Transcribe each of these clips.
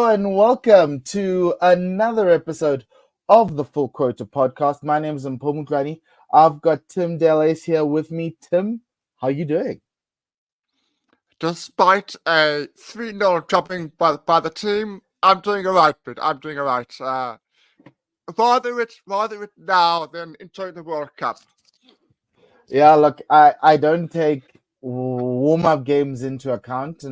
and welcome to another episode of the Full Quota podcast. My name is Mpho. I've got Tim Delace here with me. Tim, how are you doing? Despite a 3-0 dropping by the team, I'm doing all right, but I'm doing all right. Rather it now than enjoy the World Cup. Yeah, look, I don't take warm-up games into account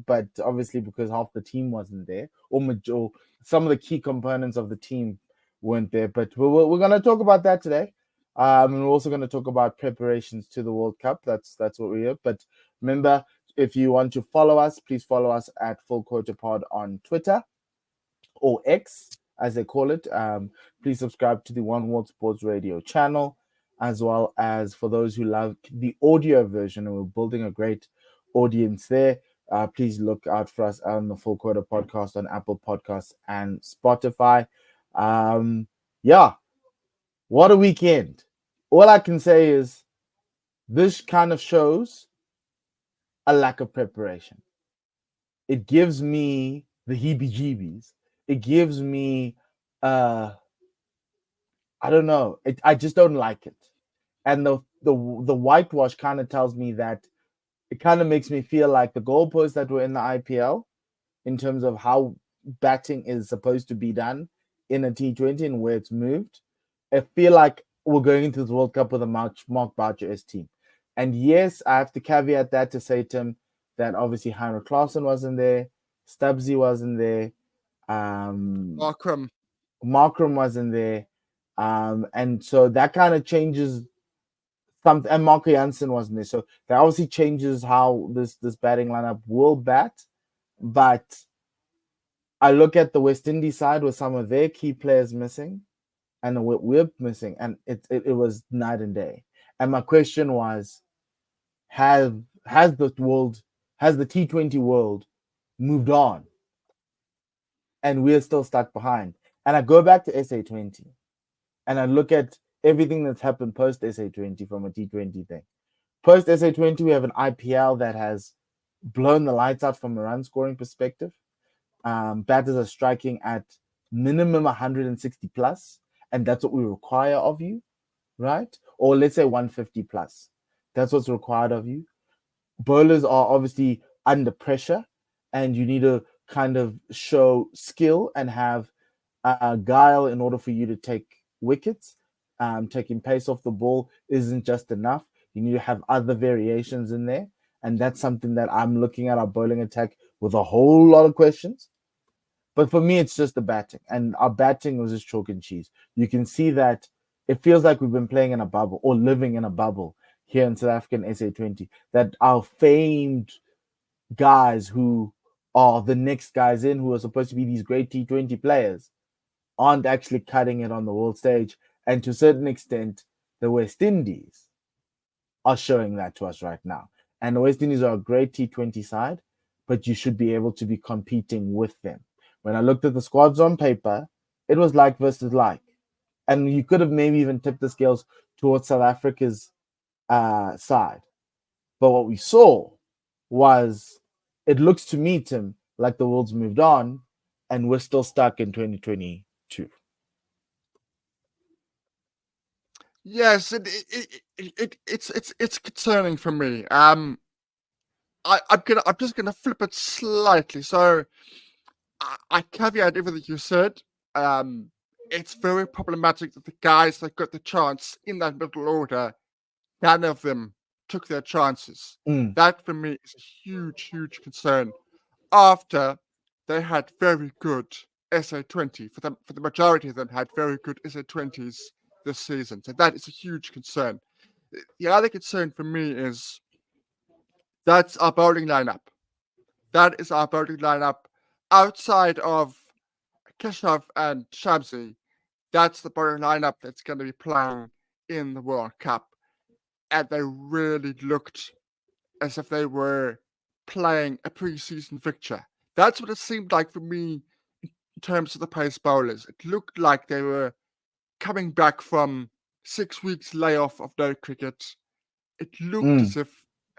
but obviously because half the team wasn't there, or some of the key components of the team weren't there. But we're going to talk about that today. And we're also going to talk about preparations to the World Cup. That's what we're here. But remember, if you want to follow us, please follow us at Full Quota Pod on Twitter or X, as they call it. Please subscribe to the One World Sports Radio channel, as well as for those who love the audio version, and we're building a great audience there. Please look out for us on the Full Quota podcast on Apple Podcasts and Spotify. What a weekend. All I can say is this kind of shows a lack of preparation. It gives me the heebie-jeebies. It gives me, I don't know. I just don't like it. And the whitewash kind of tells me that it kind of makes me feel like the goalposts that were in the IPL in terms of how batting is supposed to be done in a T20 and where it's moved. I feel like we're going into the World Cup with a Mark Boucher-esque team. And yes, I have to caveat that to say, Tim, that obviously Heinrich Nortje wasn't there, Stubbsy wasn't there, Markram wasn't there, and so that kind of changes something. And Marco Jansen wasn't there, so that obviously changes how this batting lineup will bat. But I look at the West Indies side with some of their key players missing, and we're missing, and it was night and day. And my question was, has the T20 world moved on? And we're still stuck behind. And I go back to SA20 and I look at everything that's happened post SA20 from a T20 thing. Post SA20, we have an IPL that has blown the lights out from a run scoring perspective. Batters are striking at minimum 160 plus, and that's what we require of you, right? Or let's say 150 plus. That's what's required of you. Bowlers are obviously under pressure, and you need to kind of show skill and have guile in order for you to take wickets. Taking pace off the ball isn't just enough. You need to have other variations in there. And that's something that I'm looking at our bowling attack with a whole lot of questions. But for me, it's just the batting. And our batting was just chalk and cheese. You can see that it feels like we've been playing in a bubble or living in a bubble here in South African SA20. That our famed guys who are the next guys in, who are supposed to be these great T20 players, aren't actually cutting it on the world stage. And to a certain extent, the West Indies are showing that to us right now. And the West Indies are a great T20 side, but you should be able to be competing with them. When I looked at the squads on paper, it was like versus like. And you could have maybe even tipped the scales towards South Africa's side. But what we saw was, it looks to me, Tim, like the world's moved on and we're still stuck in 2022. Yes, it's concerning for me. I'm just gonna flip it slightly. So I caveat everything you said. It's very problematic that the guys that got the chance in that middle order, none of them took their chances. That for me is a huge concern. After they had very good SA20, for the majority of them had very good SA20s this season. So that is a huge concern. The other concern for me is that's our bowling lineup. That is our bowling lineup outside of Keshav and Shamsi. That's the bowling lineup that's going to be playing in the World Cup. And they really looked as if they were playing a pre-season fixture. That's what it seemed like for me in terms of the pace bowlers. It looked like they were coming back from 6 weeks layoff of no cricket. It looked as if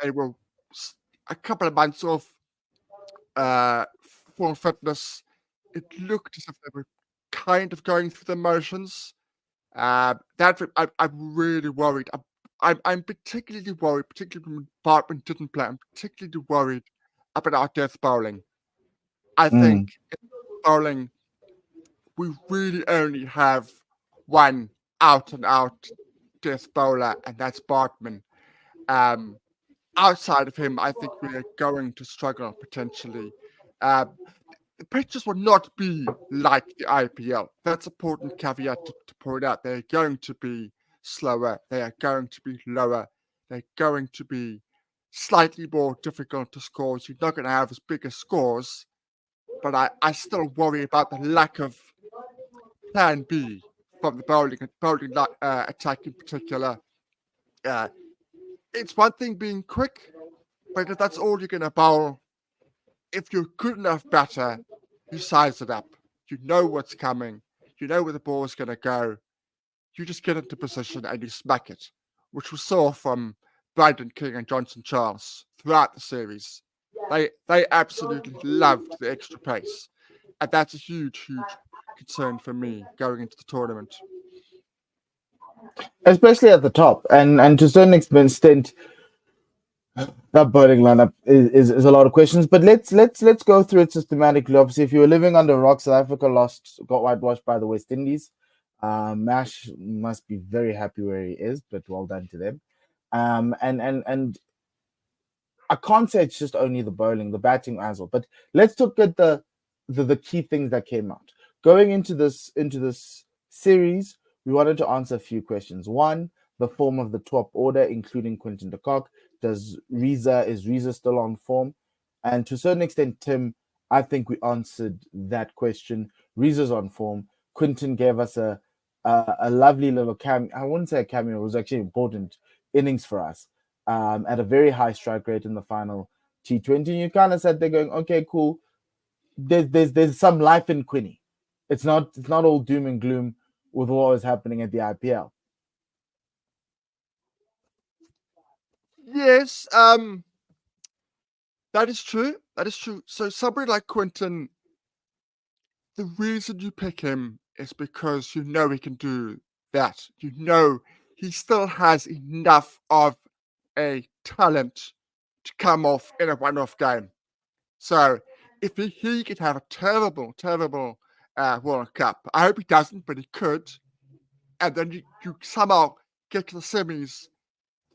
they were a couple of months off full fitness. it looked as if they were kind of going through the motions. I'm really worried. I'm particularly worried, particularly when Bartman didn't play. I'm particularly worried about our death bowling. I think in bowling we really only have one out and out death bowler, and that's Bartman. Outside of him, I think we are going to struggle potentially. Uh, the pitches will not be like the IPL. That's an important caveat to point out. They're going to be slower. They are going to be lower. They're going to be slightly more difficult to score. So you're not going to have as big as scores. But I still worry about the lack of plan B from the bowling attack in particular. It's one thing being quick, but if that's all you're going to bowl, if you're good enough batter, you size it up. You know what's coming. You know where the ball is going to go. You just get into position and you smack it, which we saw from Brandon King and Johnson Charles throughout the series. They absolutely loved the extra pace. And that's a huge concern for me going into the tournament. Especially at the top, and to a certain extent, that bowling lineup is a lot of questions. But let's go through it systematically. Obviously, if you were living under a rock, South Africa got whitewashed by the West Indies. Mash must be very happy where he is, but well done to them. And I can't say it's just only the bowling, the batting as well. But let's look at the key things that came out going into this series. We wanted to answer a few questions. One, the form of the top order, including Quinton de Kock. Is Reza still on form? And to a certain extent, Tim, I think we answered that question. Reza's on form. Quinton gave us a lovely little cameo. I wouldn't say a cameo; it was actually important innings for us. At a very high strike rate in the final T20. You kind of sat there going, okay, cool. There's some life in Quinny. It's not all doom and gloom with what was happening at the IPL. Yes, that is true. That is true. So somebody like Quinton, the reason you pick him is because you know he can do that. You know he still has enough of a talent to come off in a one-off game. So if he could have a terrible World Cup, I hope he doesn't, but he could. And then you somehow get to the semis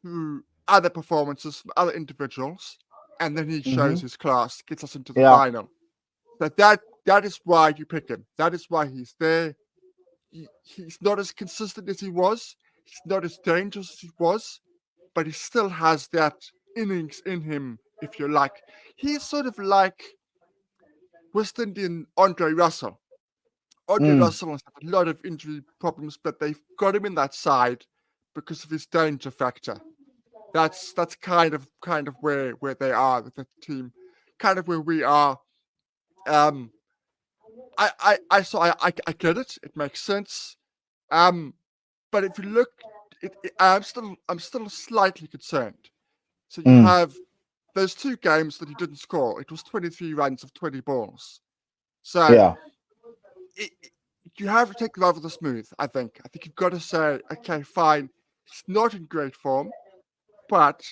through other performances from other individuals, and then he shows his class, gets us into the final. But that is why you pick him. That is why he's there. He's not as consistent as he was. He's not as dangerous as he was, but he still has that innings in him, if you like. He's sort of like West Indian Andre Russell. Andre Russell has had a lot of injury problems, but they've got him in that side because of his danger factor. That's kind of where they are with the team, kind of where we are. I get it. It makes sense. But if you look, I'm still slightly concerned. So you have those two games that he didn't score. It was 23 runs of 20 balls. So you have to take the love with the smooth. I think you've got to say, okay, fine. He's not in great form, but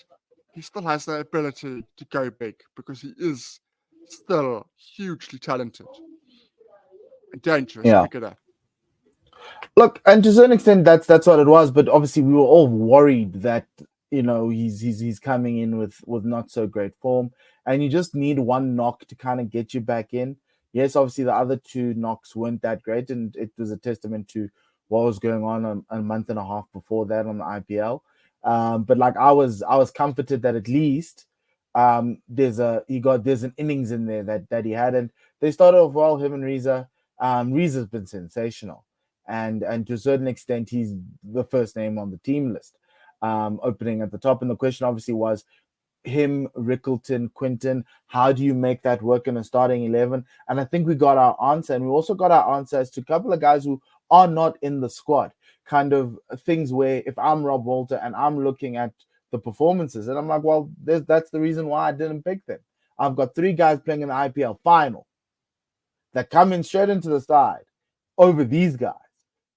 he still has the ability to go big because he is still hugely talented and dangerous cricketer. Look, and to a certain extent, that's what it was. But obviously, we were all worried that he's coming in with not so great form, and you just need one knock to kind of get you back in. Yes, obviously the other two knocks weren't that great, and it was a testament to what was going on a month and a half before that on the IPL. But like I was comforted that at least there's an innings in there that he had, and they started off well. Him and Reza. Reza's been sensational, and to a certain extent, he's the first name on the team list, opening at the top. And the question obviously was him, Rickleton, Quinton. How do you make that work in a starting 11? And I think we got our answer, and we also got our answer as to a couple of guys who are not in the squad. Kind of things where if I'm Rob Walter and I'm looking at the performances, and I'm like, well, that's the reason why I didn't pick them. I've got three guys playing in the IPL final. that come in straight into the side over these guys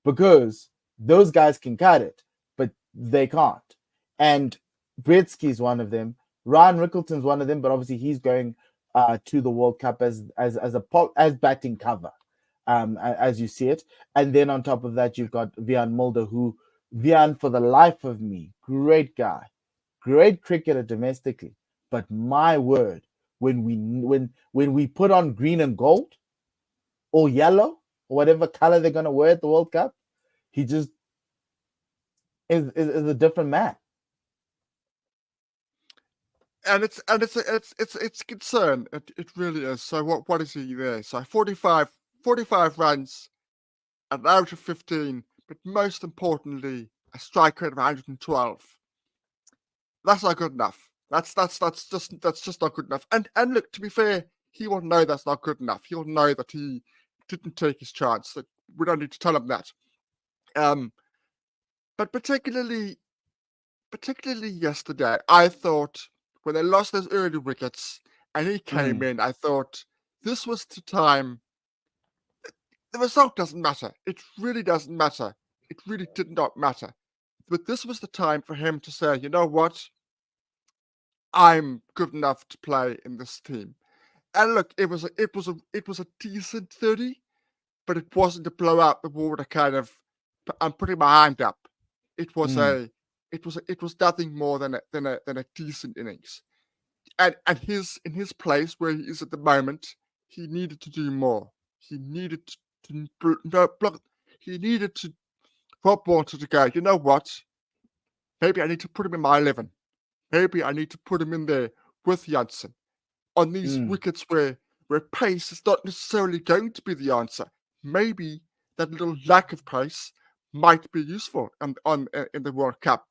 because those guys can cut it, but they can't. And Bretsky's one of them. Ryan Rickleton's one of them, but obviously he's going to the World Cup as batting cover, as you see it. And then on top of that, you've got Vian Mulder, who Vian, for the life of me, great guy, great cricketer domestically. But my word, when we put on green and gold or yellow or whatever color they're gonna wear at the World Cup, he just is a different man. And it's concern. It really is. So what is he there? So 45 runs, an average of 15, but most importantly, a strike rate of 112. That's not good enough. That's just not good enough. And look, to be fair, he will know that's not good enough. He'll know that he didn't take his chance. That we don't need to tell him that. But particularly yesterday, I thought when they lost those early wickets and he came in, I thought this was the time. The result doesn't matter. It really doesn't matter. It really did not matter. But this was the time for him to say, you know what? I'm good enough to play in this team. And look, it was a decent 30, but it wasn't to blow out the water kind of. I'm putting my hand up. It was nothing more than a decent innings. And in his place where he is at the moment, he needed to do more. He needed to Rob wanted to go, you know what? Maybe I need to put him in my 11. Maybe I need to put him in there with Jansen on these wickets where pace is not necessarily going to be the answer. Maybe that little lack of pace might be useful in the World Cup.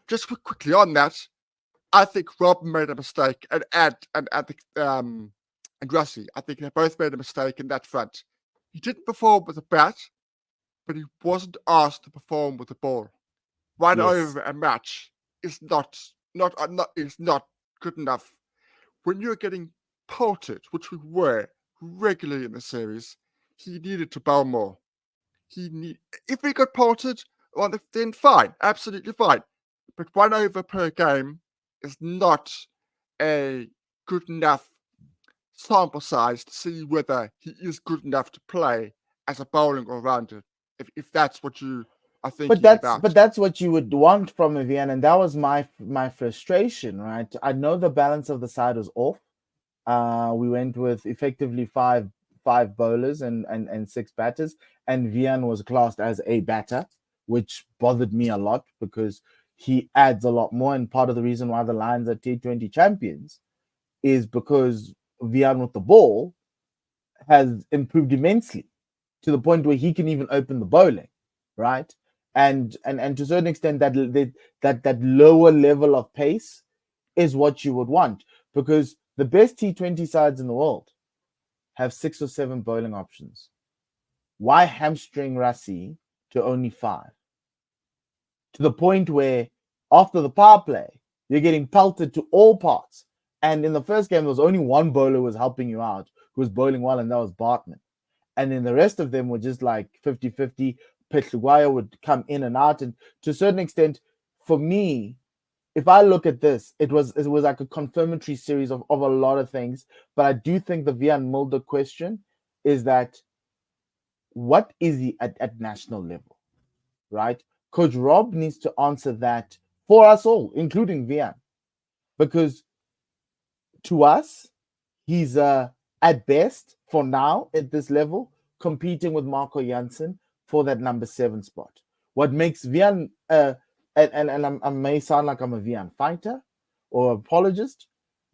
Just quickly on that, I think Rob made a mistake, and Russie, I think they both made a mistake in that front. He didn't perform with a bat, but he wasn't asked to perform with the ball. One over a match is not good enough. When you're getting pelted, which we were regularly in the series, he needed to bowl more. If he got pelted, well, then fine, absolutely fine. But 1 over per game is not a good enough sample size to see whether he is good enough to play as a bowling all-rounder. If that's what you are thinking about. But that's what you would want from a Vian, and that was my frustration, right? I know the balance of the side was off. We went with effectively five bowlers and 6 batters, and Vian was classed as a batter, which bothered me a lot because he adds a lot more. And part of the reason why the Lions are T20 champions is because Vian with the ball has improved immensely to the point where he can even open the bowling, right? And to a certain extent, that lower level of pace is what you would want, because the best T20 sides in the world have 6 or 7 bowling options. Why hamstring Rassie to only 5? To the point where after the power play, you're getting pelted to all parts. And in the first game, there was only one bowler who was helping you out, who was bowling well, and that was Bartman. And then the rest of them were just like 50-50. Petluguaya would come in and out. And to a certain extent, for me, if I look at this, it was like a confirmatory series of a lot of things. But I do think the Vian Mulder question is that what is he at national level, right? Coach Rob needs to answer that for us all, including Vian. Because to us, he's at best, for now, at this level, competing with Marco Jansen for that number 7 spot. What makes Vian, and I may sound like I'm a Vian fighter or apologist,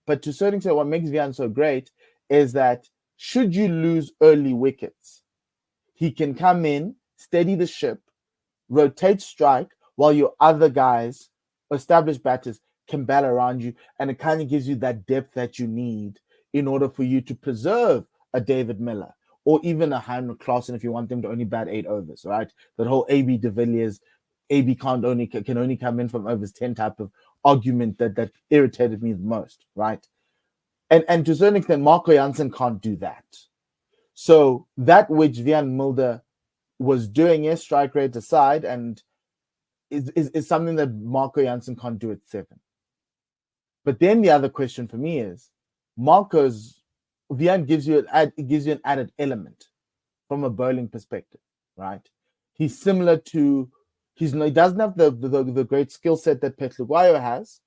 but to a certain extent, what makes Vian so great is that should you lose early wickets, he can come in, steady the ship, rotate strike, while your other guys, established batters, can bat around you, and it kind of gives you that depth that you need in order for you to preserve a David Miller or even a Heinrich Klaasen if you want them to only bat 8 overs, right? That whole AB de Villiers, AB can only come in from overs 10 type of argument that irritated me the most, right? And to a certain extent, Marco Jansen can't do that, So that which Vian Mulder was doing is strike rate aside, and is something that Marco Jansen can't do at 7. But then the other question for me is, Marco's Vian gives you an added element from a bowling perspective, right? He's similar to he doesn't have the great skill set that Petluguayo has,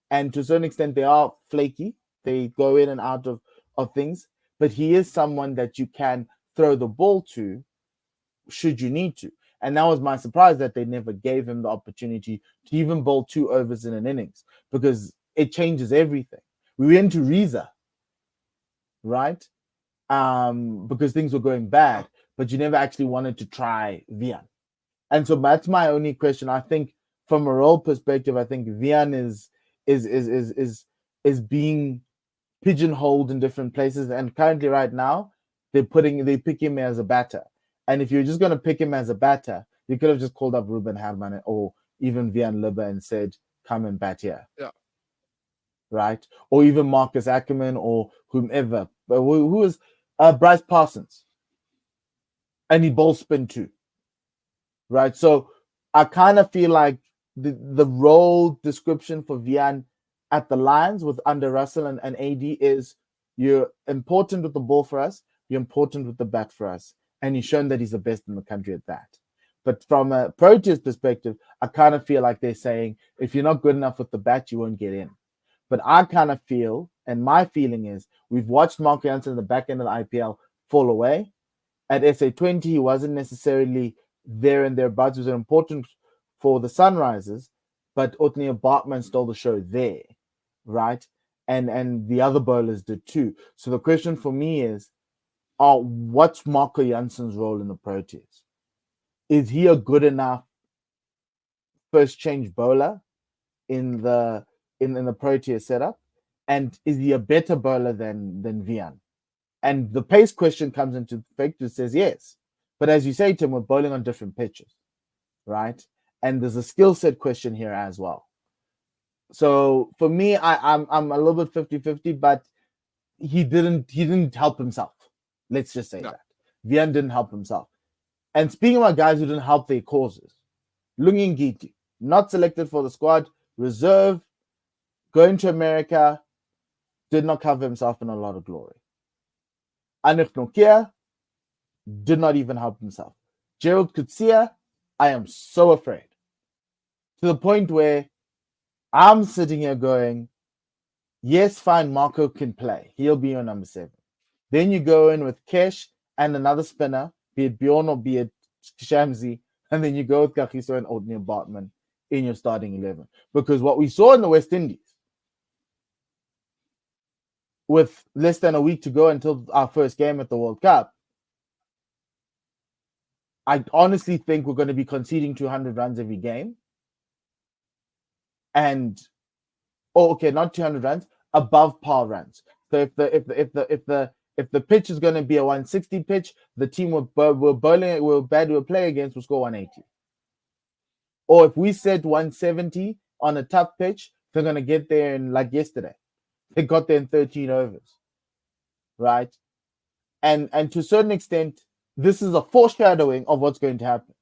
and to a certain extent they are flaky. They go in and out of things, but he is someone that you can throw the ball to should you need to. And that was my surprise that they never gave him the opportunity to even bowl 2 overs in an innings, because it changes everything. We went to Riza, right? Because things were going bad, but you never actually wanted to try Vian. And so that's my only question. I think from a role perspective, I think Vian is being pigeonholed in different places. And currently right now, they pick him as a batter. And if you're just going to pick him as a batter, you could have just called up Ruben Herman or even Vian Libber and said, come and bat here. Yeah. Right? Or even Marcus Ackerman or whomever. But who is Bryce Parsons? And he ball spin too. Right? So I kind of feel like the role description for Vian at the Lions with under Russell and AD is, you're important with the ball for us, you're important with the bat for us, and he's shown that he's the best in the country at that. But from a Proteas perspective, I kind of feel like they're saying, if you're not good enough with the bat, you won't get in. But I kind of feel, and my feeling is, we've watched Marco Jansen in the back end of the IPL fall away. At SA20, he wasn't necessarily there and thereabouts. It was important for the Sunrisers, but Othniel Bartman stole the show there, right? And the other bowlers did too. So the question for me is, what's Marco Jansen's role in the Proteas? Is he a good enough first change bowler in the Proteas setup? And is he a better bowler than Vian? And the pace question comes into effect, which says yes. But as you say, Tim, we're bowling on different pitches, right? And there's a skill set question here as well. So for me, I'm a little bit 50-50, but he didn't help himself. Let's just say that. Vian didn't help himself. And speaking about guys who didn't help their causes, Lungi Ngidi, not selected for the squad, reserve, going to America, did not cover himself in a lot of glory. Anrich Nortje did not even help himself. Gerald Coetzee, I am so afraid. To the point where I'm sitting here going, yes, fine, Marco can play. He'll be your number 7. Then you go in with Kesh and another spinner, be it Bjorn or be it Shamsi, and then you go with Kagiso and Othniel Bartman in your starting 11. Because what we saw in the West Indies, with less than a week to go until our first game at the World Cup, I honestly think we're going to be conceding 200 runs every game. And not 200 runs, above par runs. So if the pitch is going to be a 160 pitch, the team we're playing against will score 180. Or if we said 170 on a tough pitch, they're going to get there in, like yesterday, they got there in 13 overs, right? And to a certain extent, this is a foreshadowing of what's going to happen.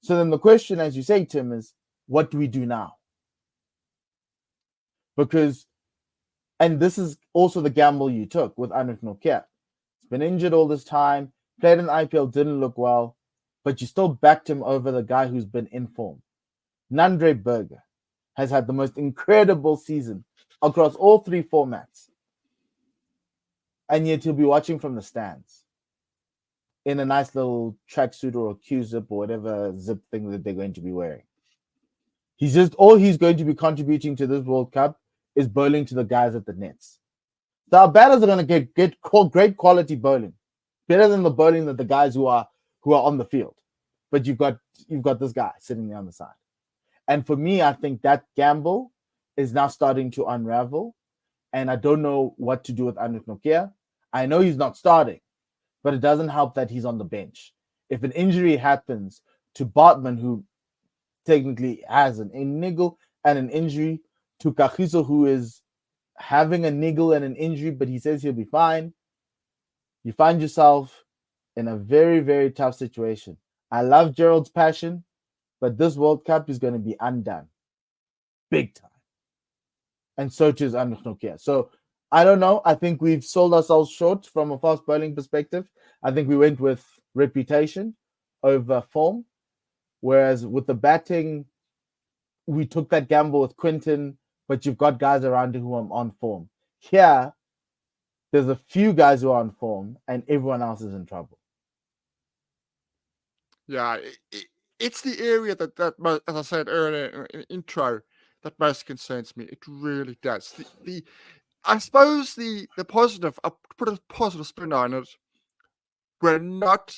So then the question, as you say, Tim, is what do we do now? Because, and this is also the gamble you took with Anrich Nortje. He's been injured all this time, played in the IPL, didn't look well, but you still backed him over the guy who's been in form. Nandre Berger has had the most incredible season across all 3 formats. And yet he'll be watching from the stands in a nice little tracksuit or a Q-zip or whatever zip thing that they're going to be wearing. All he's going to be contributing to this World Cup is bowling to the guys at the nets. So our batters are going to get great quality bowling, better than the bowling that the guys who are on the field. But you've got this guy sitting there on the side. And for me, I think that gamble is now starting to unravel. And I don't know what to do with Anrich Nortje. I know he's not starting, but it doesn't help that he's on the bench. If an injury happens to Bartman, who technically has a niggle and an injury, to Kagiso, who is having a niggle and an injury, but he says he'll be fine, you find yourself in a very, very tough situation. I love Gerald's passion, but this World Cup is going to be undone big time. And so too is Anrich Nortje. So I don't know. I think we've sold ourselves short from a fast bowling perspective. I think we went with reputation over form, whereas with the batting, we took that gamble with Quinton, but you've got guys around who are on form. Here, there's a few guys who are on form, and everyone else is in trouble. Yeah, it's the area that as I said earlier in the intro, that most concerns me. It really does. I suppose the positive, I'll put a positive spin on it. We're not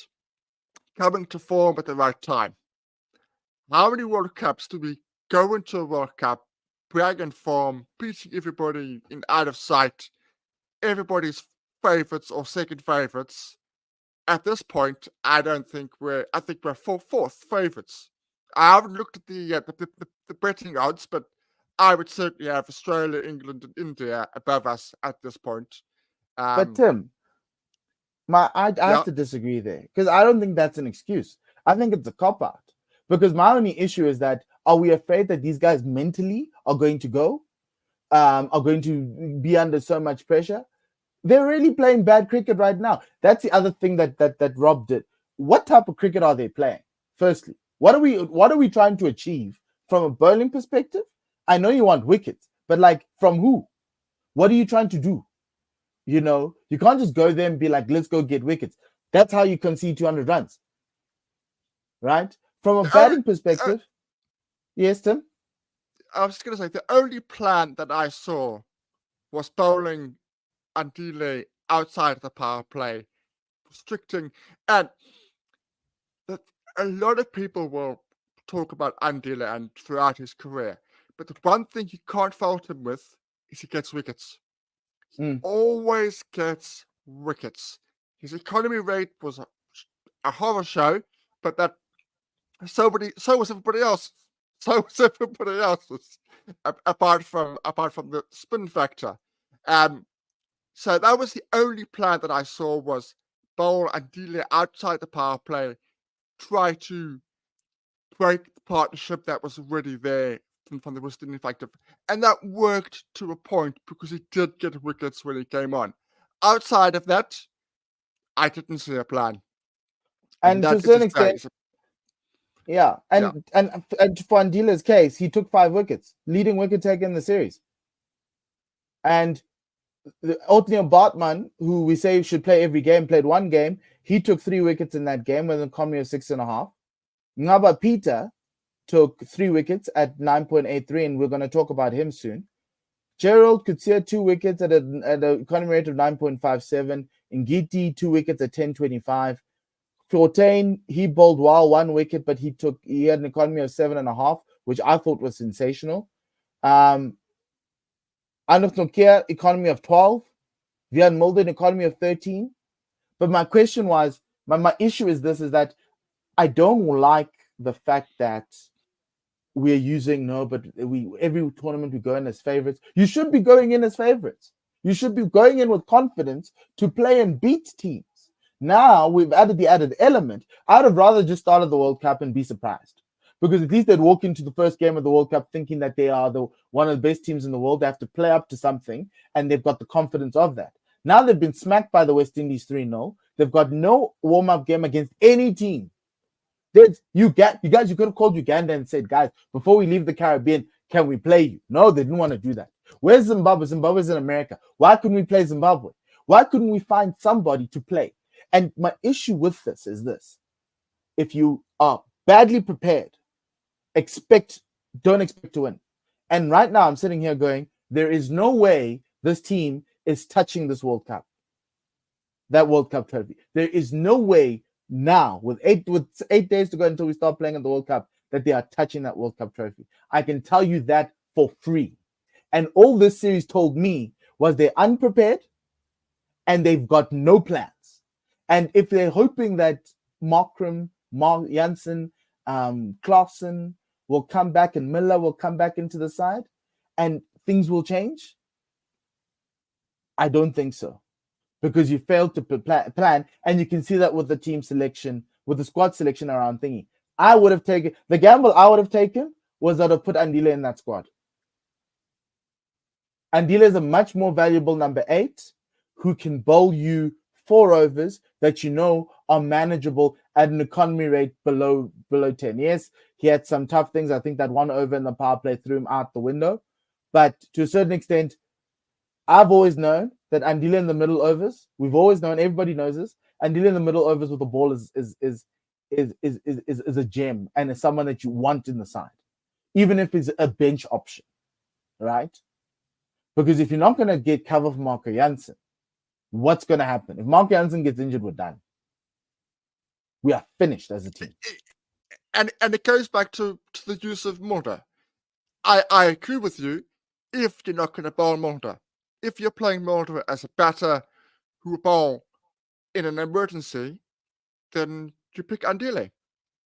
coming to form at the right time. How many World Cups do we go into a World Cup, brag in form, beating everybody in out of sight, everybody's favorites or second favorites? At this point, I think we're fourth favorites. I haven't looked at the betting odds, but I would certainly have Australia, England, and India above us at this point. But Tim, I have to disagree there because I don't think that's an excuse. I think it's a cop out because my only issue is that are we afraid that these guys mentally are going to go, are going to be under so much pressure? They're really playing bad cricket right now. That's the other thing that Rob did. What type of cricket are they playing? Firstly, what are we trying to achieve from a bowling perspective? I know you want wickets, but like from who? What are you trying to do? You know, you can't just go there and be like, let's go get wickets. That's how you concede 200 runs, right? From a batting perspective, yes, Tim? I was going to say, the only plan that I saw was bowling Andile outside the power play, restricting, and that a lot of people will talk about Andile and throughout his career, but the one thing you can't fault him with is he gets wickets. He always gets wickets. His economy rate was a horror show, but that so was everybody else. So was everybody else's, apart from the spin factor. So that was the only plan that I saw was bowl and deal outside the power play, try to break the partnership that was already there from the West Indian factor. And that worked to a point because he did get wickets when he came on. Outside of that, I didn't see a plan. And to a certain extent, yeah. And for Andile's case, he took 5 wickets, leading wicket taker in the series. And Othniel Bartman, who we say should play every game, played 1 game. He took 3 wickets in that game with an economy of 6.5. Nqaba Peter took 3 wickets at 9.83, and we're going to talk about him soon. Gerald could see 2 wickets at an economy rate of 9.57. Ngiti, 2 wickets at 10.25. Fortain, he bowled well, 1 wicket, but he had an economy of 7.5, which I thought was sensational. Anrich Nortje, economy of 12. Vian Mulder, an economy of 13. But my question was, my issue is this, is that I don't like the fact that we're using every tournament we go in as favorites. You should be going in as favorites. You should be going in with confidence to play and beat teams. Now we've added the added element. I'd have rather just started the World Cup and be surprised, because at least they'd walk into the first game of the World Cup thinking that they are one of the best teams in the world. They have to play up to something, and they've got the confidence of that. Now they've been smacked by the West Indies 3-0. They've got no warm-up game against any team. You guys, you could have called Uganda and said, guys, before we leave the Caribbean, can we play you? No, they didn't want to do that. Where's Zimbabwe? Zimbabwe's in America. Why couldn't we play Zimbabwe? Why couldn't we find somebody to play? And my issue with this is this. If you are badly prepared, don't expect to win. And right now I'm sitting here going, there is no way this team is touching this World Cup. That World Cup trophy. There is no way now, with 8 days to go until we start playing at the World Cup, that they are touching that World Cup trophy. I can tell you that for free. And all this series told me was they're unprepared and they've got no plans. And if they're hoping that Markram, Janssen, Klaassen will come back and Miller will come back into the side and things will change, I don't think so. because you failed to plan. And you can see that with the team selection, with the squad selection around thingy. I would have taken the gamble. I would have taken was that I'd put Andile in that squad. Andile is a much more valuable number 8 who can bowl you 4 overs that you know are manageable at an economy rate below 10. Yes, he had some tough things. I think that 1 over in the power play threw him out the window. But to a certain extent, I've always known that Andile in the middle overs, we've always known, everybody knows this, Andile in the middle overs with the ball is a gem and is someone that you want in the side, even if it's a bench option, right? Because if you're not going to get cover for Marco Jansen, what's going to happen? If Marco Jansen gets injured, we're done. We are finished as a team. And it goes back to the use of Mulder. I agree with you if you're not going to bowl Mulder. If you're playing Mulder as a batter who will bowl in an emergency, then you pick Andile.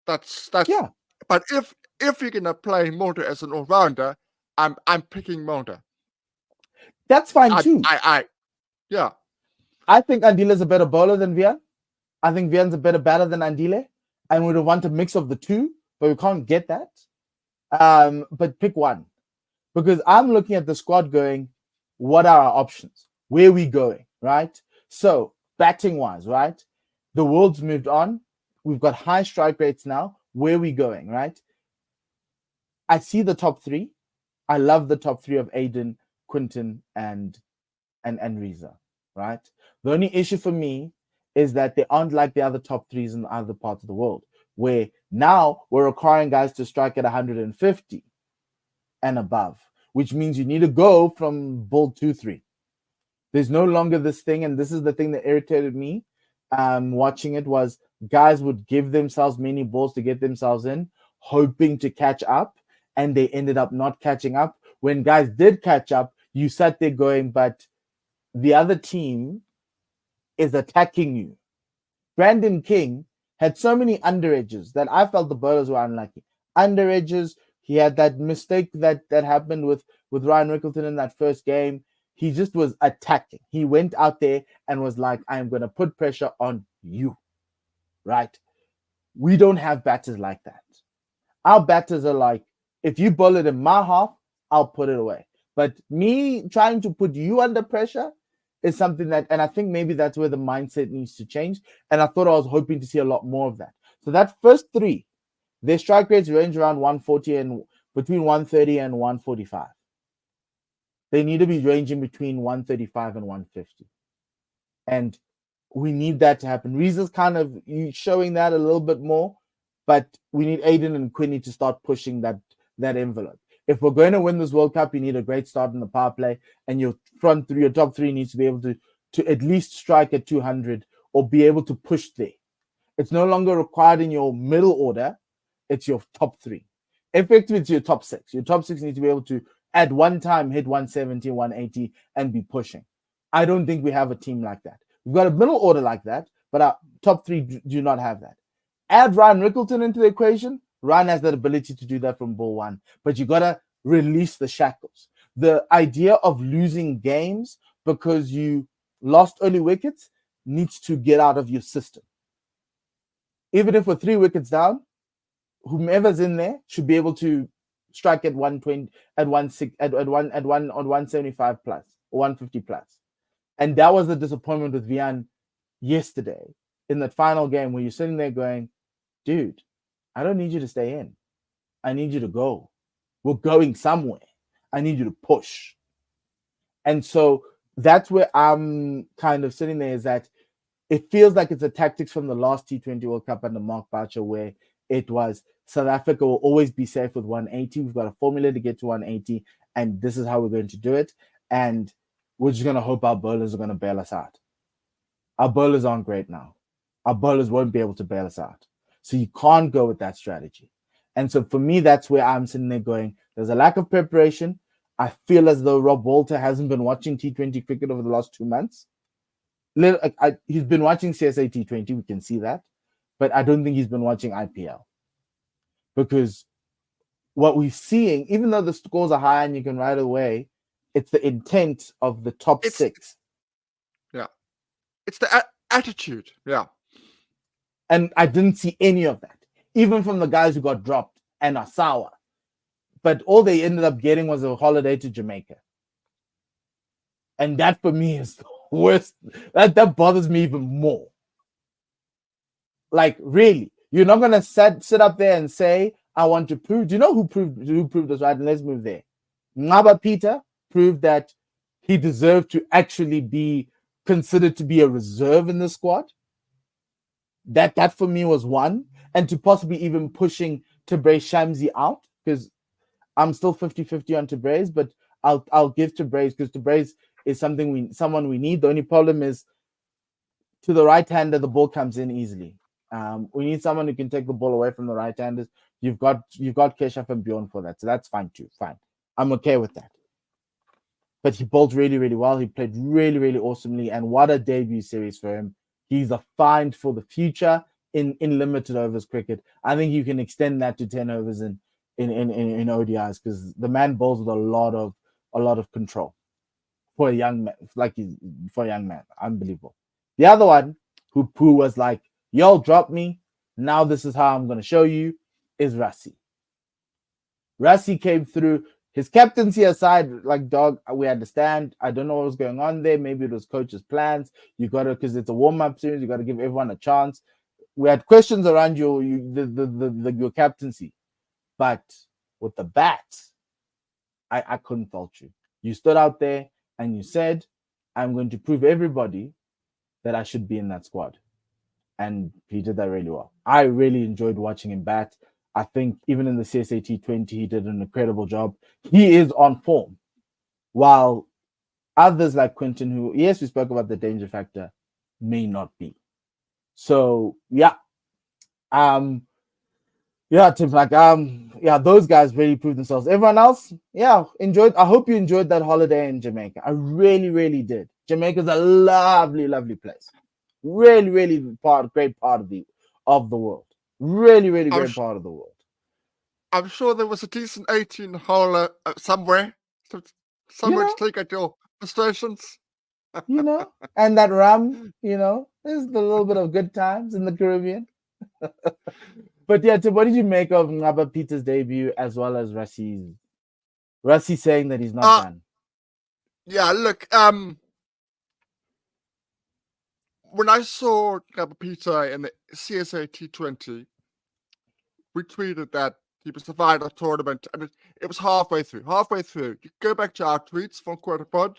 That's yeah. But if you're going to play Mulder as an all-rounder, I'm picking Mulder. That's fine too. Yeah. I think Andile is a better bowler than Vian. I think Vian's a better batter than Andile. And we would want a mix of the two, but we can't get that. But pick one. Because I'm looking at the squad going, what are our options? Where are we going, right? So, batting-wise, right? The world's moved on. We've got high strike rates now. Where are we going, right? I see the top 3. I love the top 3 of Aiden, Quinton, and Reza, right? The only issue for me is that they aren't like the other top 3s in other parts of the world, where now we're requiring guys to strike at 150 and above, which means you need to go from ball 2-3. There's no longer this thing, and this is the thing that irritated me watching it, was guys would give themselves many balls to get themselves in, hoping to catch up, and they ended up not catching up. When guys did catch up, you sat there going, but the other team is attacking you. Brandon King had so many under edges that I felt the bowlers were unlucky. Under edges, he had that mistake that happened with Ryan Rickleton in that first game. He just was attacking. He went out there and was like, I'm going to put pressure on you, right? We don't have batters like that. Our batters are like, if you bowl it in my half, I'll put it away. But me trying to put you under pressure is something that, and I think maybe that's where the mindset needs to change. And I thought I was hoping to see a lot more of that. So that first 3, their strike rates range around 140 and between 130 and 145. They need to be ranging between 135 and 150. And we need that to happen. Reza's kind of showing that a little bit more, but we need Aiden and Quinny to start pushing that envelope. If we're going to win this World Cup, you need a great start in the power play, and your top 3 needs to be able to at least strike at 200 or be able to push there. It's no longer required in your middle order. It's your top 3. Effectively, it's your top 6. Your top 6 need to be able to, at one time, hit 170, 180, and be pushing. I don't think we have a team like that. We've got a middle order like that, but our top 3 do not have that. Add Ryan Rickleton into the equation. Ryan has that ability to do that from ball 1, but you got to release the shackles. The idea of losing games because you lost early wickets needs to get out of your system. Even if we're 3 wickets down, whomever's in there should be able to strike at 120, at 175 plus or 150 plus. And that was the disappointment with Vian yesterday in that final game where you're sitting there going, dude, I don't need you to stay in. I need you to go. We're going somewhere. I need you to push. And so that's where I'm kind of sitting there, is that it feels like it's a tactics from the last T20 World Cup under Mark Boucher, where it was South Africa will always be safe with 180. We've got a formula to get to 180, and this is how we're going to do it. And we're just going to hope our bowlers are going to bail us out. Our bowlers aren't great now. Our bowlers won't be able to bail us out. So you can't go with that strategy. And so for me, that's where I'm sitting there going, there's a lack of preparation. I feel as though Rob Walter hasn't been watching T20 cricket over the last 2 months. He's been watching CSA T20, we can see that. But I don't think he's been watching IPL. Because what we're seeing, even though the scores are high and you can ride away, it's the intent of the top 6. Yeah. It's the attitude. Yeah. And I didn't see any of that, even from the guys who got dropped and are sour. But all they ended up getting was a holiday to Jamaica. And that for me is the worst. That bothers me even more. Like, really, you're not gonna sit up there and say, I want to prove. Do you know who proved us right? And let's move there. Nqaba Peter proved that he deserved to actually be considered to be a reserve in the squad. That for me was one. And to possibly even pushing Tabrez Shamsi out, because I'm still 50-50 on Tabrez, but I'll give Tabrez, because Tabrez is someone we need. The only problem is, to the right-hander, the ball comes in easily. We need someone who can take the ball away from the right-handers. You've got Keshaf and Bjorn for that, so that's fine too. Fine, I'm okay with that. But he bowled really, really well. He played really, really awesomely, and what a debut series for him. He's a find for the future in limited overs cricket. I think you can extend that to 10 overs in ODIs, because the man bowls with a lot of control for a young man. Unbelievable. The other one who was like, y'all drop me, now this is how I'm going to show you, is Rassie. Rassie came through. His captaincy aside, like, dog, we understand. I don't know what was going on there. Maybe it was coach's plans. You got to, because it's a warm-up series, you got to give everyone a chance. We had questions around your captaincy. But with the bat, I couldn't fault you. You stood out there and you said, I'm going to prove everybody that I should be in that squad. And he did that really well. I really enjoyed watching him bat. I think even in the CSA T20, he did an incredible job. He is on form. While others like Quinton, who, yes, we spoke about the danger factor, may not be. So, yeah. Yeah, Tim, those guys really proved themselves. Everyone else, enjoyed. I hope you enjoyed that holiday in Jamaica. I really, really did. Jamaica's a lovely, lovely place. Really, really great part of the world. Really, really great part of the world. I'm sure there was a decent 18-hole somewhere to take out your frustrations. And that rum, there's a little bit of good times in the Caribbean. But yeah, Tim, what did you make of Nqaba Peter's debut, as well as Rassie saying that he's not done? Yeah, look, when I saw Nqaba Peter in the CSA T20, we tweeted that he was the final tournament, and it was halfway through. You go back to our tweets from Quarterpod,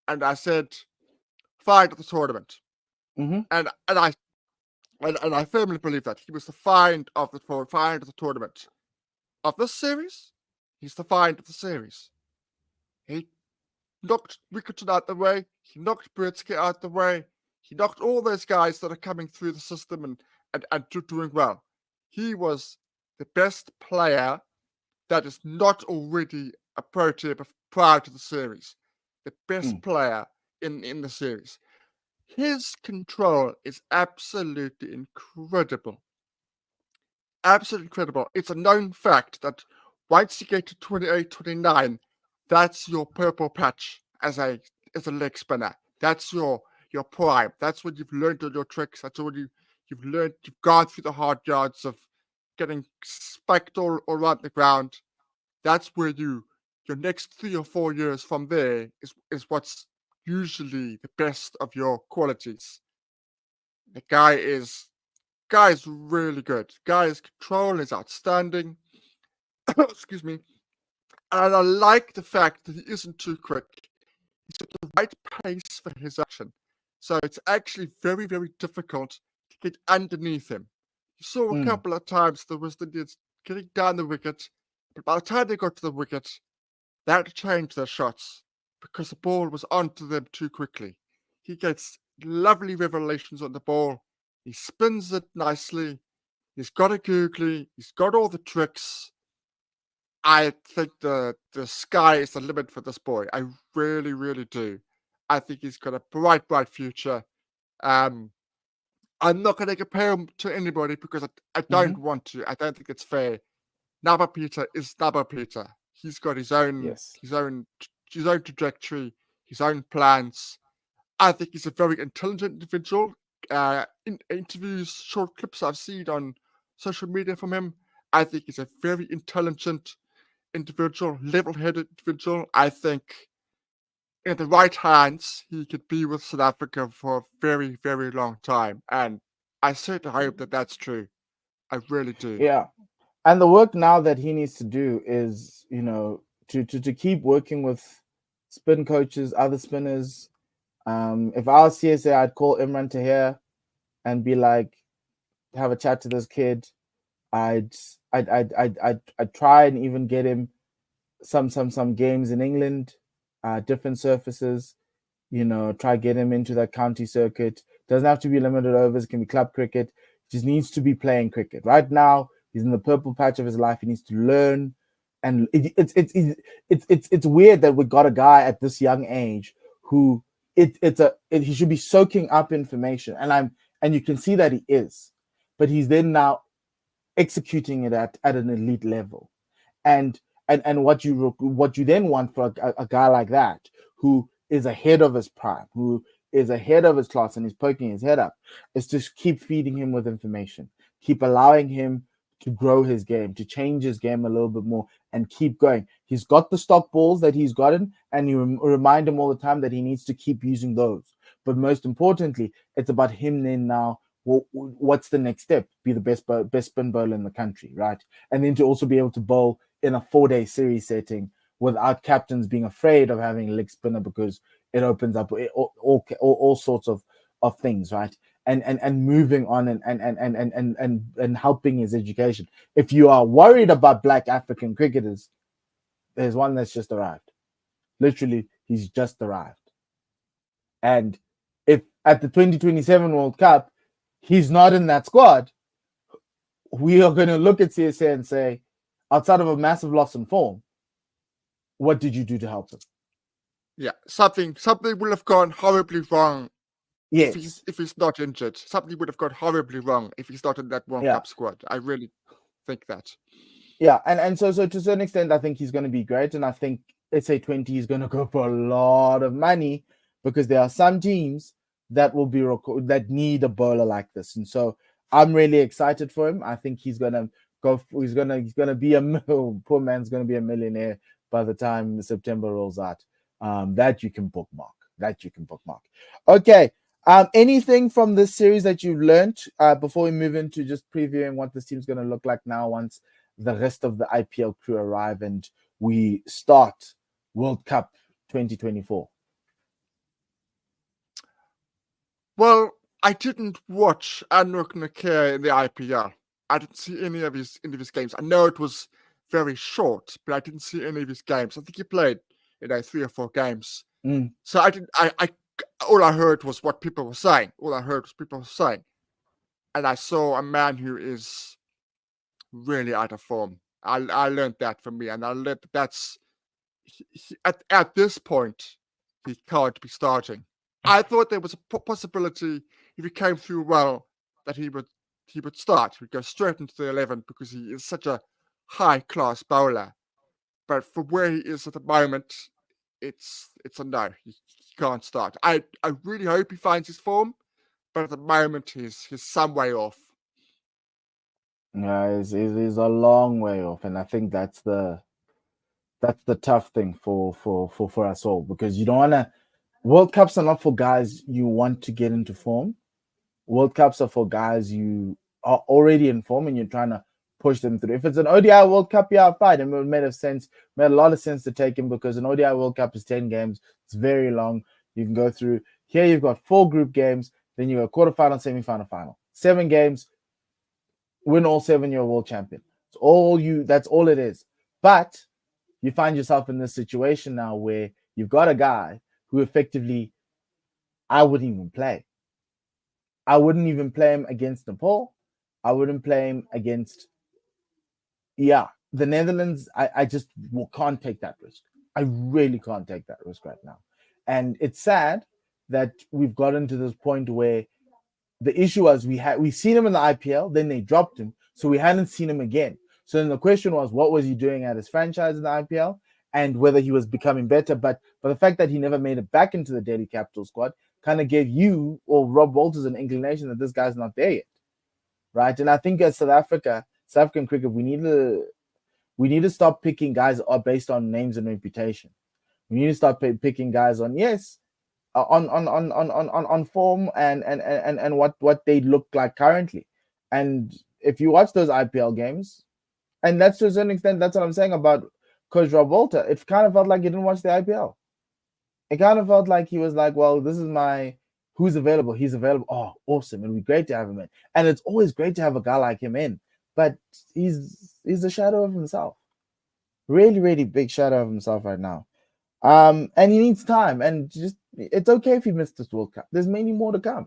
and I said, find at the tournament. Mm-hmm. And I firmly believe that he was the find of the tournament. Of this series, he's the find of the series. He knocked Rickerton out the way. He knocked Britsky out the way. He knocked all those guys that are coming through the system and doing well. He was the best player that is not already a Protea prior to the series. The best player in the series. His control is absolutely incredible. Absolutely incredible. It's a known fact that once you get to 28, 29, that's your purple patch as a leg spinner. That's your prime. That's when you've learned all your tricks. That's when you've learned, you've gone through the hard yards of getting spiked all around the ground. That's where your next 3 or 4 years from there is what's usually the best of your qualities. The guy is really good. Guy's control is outstanding. Excuse me. And I like the fact that he isn't too quick. He's at the right pace for his action. So it's actually very, very difficult to get underneath him. You saw a couple of times the West Indians getting down the wicket, but by the time they got to the wicket, they had to change their shots because the ball was onto them too quickly. He gets lovely revelations on the ball. He spins it nicely. He's got a googly. He's got all the tricks. I think the sky is the limit for this boy. I really, really do. I think he's got a bright, bright future. I'm not going to compare him to anybody because I don't want to. I don't think it's fair. Nqaba Peter is Nqaba Peter. He's got his own trajectory, his own plans. I think he's a very intelligent individual. In interviews, short clips I've seen on social media from him, I think he's a very intelligent individual, level-headed individual. I think in the right hands, he could be with South Africa for a very, very long time. And I certainly hope that that's true. I really do. Yeah. And the work now that he needs to do is, to keep working with spin coaches, other spinners. If I was CSA, I'd call Imran Tahir and be like, have a chat to this kid. I'd try and even get him some games in England, different surfaces. Try get him into that county circuit. Doesn't have to be limited overs. It can be club cricket. Just needs to be playing cricket. Right now, he's in the purple patch of his life. He needs to learn, and it's weird that we got a guy at this young age who he should be soaking up information, and you can see that he is, but he's then now executing it at an elite level, and what you then want for a guy like that who is ahead of his prime, who is ahead of his class and he's poking his head up, is to keep feeding him with information, keep allowing him to grow his game, to change his game a little bit more and keep going. He's got the stock balls that he's gotten, and you remind him all the time that he needs to keep using those. But most importantly, it's about him then now. What's the next step? Be the best spin bowler in the country, right? And then to also be able to bowl in a 4-day series setting without captains being afraid of having a leg spinner, because it opens up all sorts of things, right? And moving on and helping his education. If you are worried about black African cricketers, there's one that's just arrived. Literally, he's just arrived. And if at the 2027 World Cup, he's not in that squad, we are going to look at CSA and say, outside of a massive loss in form, what did you do to help him? Yeah, something will have gone horribly wrong. Yes. If he's not injured, something would have gone horribly wrong if he's not in that World Cup squad. I really think that. Yeah, and so to a certain extent, I think he's going to be great, and I think SA20 is going to go for a lot of money, because there are some teams that will be that need a bowler like this, and so I'm really excited for him. I think he's going to go. He's going to be poor man's going to be a millionaire by the time September rolls out. That you can bookmark. Okay. Anything from this series that you've learned before we move into just previewing what this team's going to look like now once the rest of the IPL crew arrive and we start World Cup 2024? Well, I didn't watch Anrich Nortje in the IPL. I didn't see any of his games. I know it was very short, but I didn't see any of his games. I think he played 3 or 4 games. So I didn't. I all I heard was what people were saying. And I saw a man who is really out of form. I learned that from me, and I learned that's at this point he can't be starting. I thought there was a possibility if he came through well that he would start. He would go straight into the 11 because he is such a high class bowler. But for where he is at the moment, it's a no. He can't start. I really hope he finds his form, but at the moment he's some way off. Yeah, he's a long way off, and I think that's the tough thing for us all, because you don't want to. World Cups are not for guys you want to get into form. World Cups are for guys you are already in form and you're trying to push them through. If it's an ODI World Cup, yeah, fine. It made a lot of sense to take him, because an ODI World Cup is 10 games. It's very long. You can go through. Here you've got 4 group games, then you got quarterfinal, semifinal, final. 7 games, win all 7, you're a world champion. That's all it is. But you find yourself in this situation now where you've got a guy who effectively I wouldn't even play. I wouldn't even play him against Nepal. I wouldn't play him against the Netherlands. I just can't take that risk. I really can't take that risk right now. And it's sad that we've gotten to this point where the issue was we've seen him in the IPL, then they dropped him, so we hadn't seen him again. So then the question was, what was he doing at his franchise in the IPL, and whether he was becoming better. But the fact that he never made it back into the Delhi Capital squad kind of gave you or Rob Walters an inclination that this guy's not there yet, right? And I think as South African cricket, we need to stop picking guys based on names and reputation. We need to start picking guys on on form and what they look like currently. And if you watch those IPL games, and that's to a certain extent, that's what I'm saying about Coach Rob Walter. It kind of felt like he didn't watch the IPL. It kind of felt like he was like, well, this is who's available. He's available. Oh, awesome. It'd be great to have him in. And it's always great to have a guy like him in. But he's a shadow of himself. Really, really big shadow of himself right now. And he needs time. And just it's okay if he missed this World Cup. There's many more to come.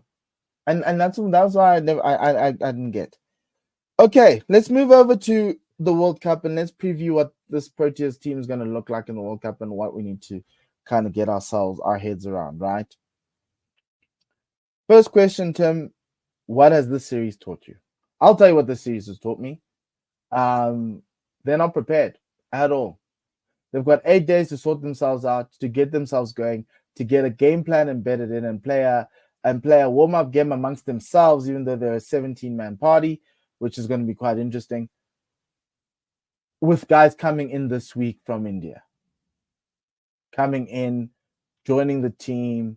And that's why I didn't get. Okay, let's move over to the World Cup and let's preview what this Proteas team is going to look like in the World Cup and what we need to kind of get our heads around, right? First question, Tim, what has this series taught you? I'll tell you what this series has taught me. They're not prepared at all. They've got 8 days to sort themselves out, to get themselves going, to get a game plan embedded in and play a warm-up game amongst themselves, even though they're a 17-man party, which is going to be quite interesting, with guys coming in this week from India. Coming in, joining the team.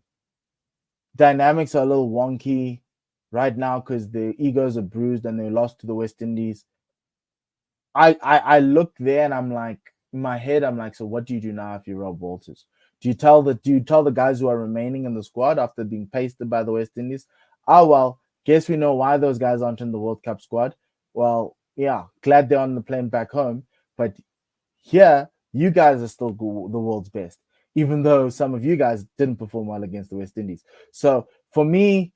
Dynamics are a little wonky right now because their egos are bruised and they lost to the West Indies. I look there and I'm like, in my head, I'm like, so what do you do now if you're Rob Walters? Do you tell the guys who are remaining in the squad after being pasted by the West Indies, oh, well, guess we know why those guys aren't in the World Cup squad. Well, yeah, glad they're on the plane back home. But here, you guys are still the world's best, even though some of you guys didn't perform well against the West Indies. So for me,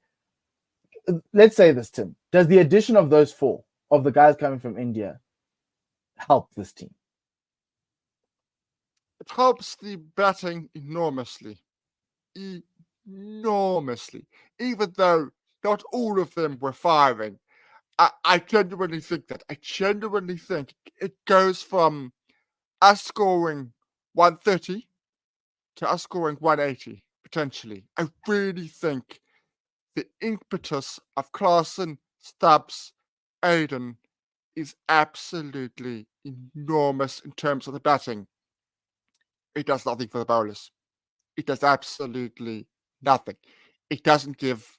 let's say this, Tim. Does the addition of those 4, of the guys coming from India, help this team? It helps the batting enormously. Enormously. Even though not all of them were firing. I genuinely think that. I genuinely think it goes from us scoring 130 to us scoring 180, potentially. I really think the impetus of Klaasen, Stubbs, Aiden is absolutely enormous in terms of the batting. It does nothing for the bowlers. It does absolutely nothing. It doesn't give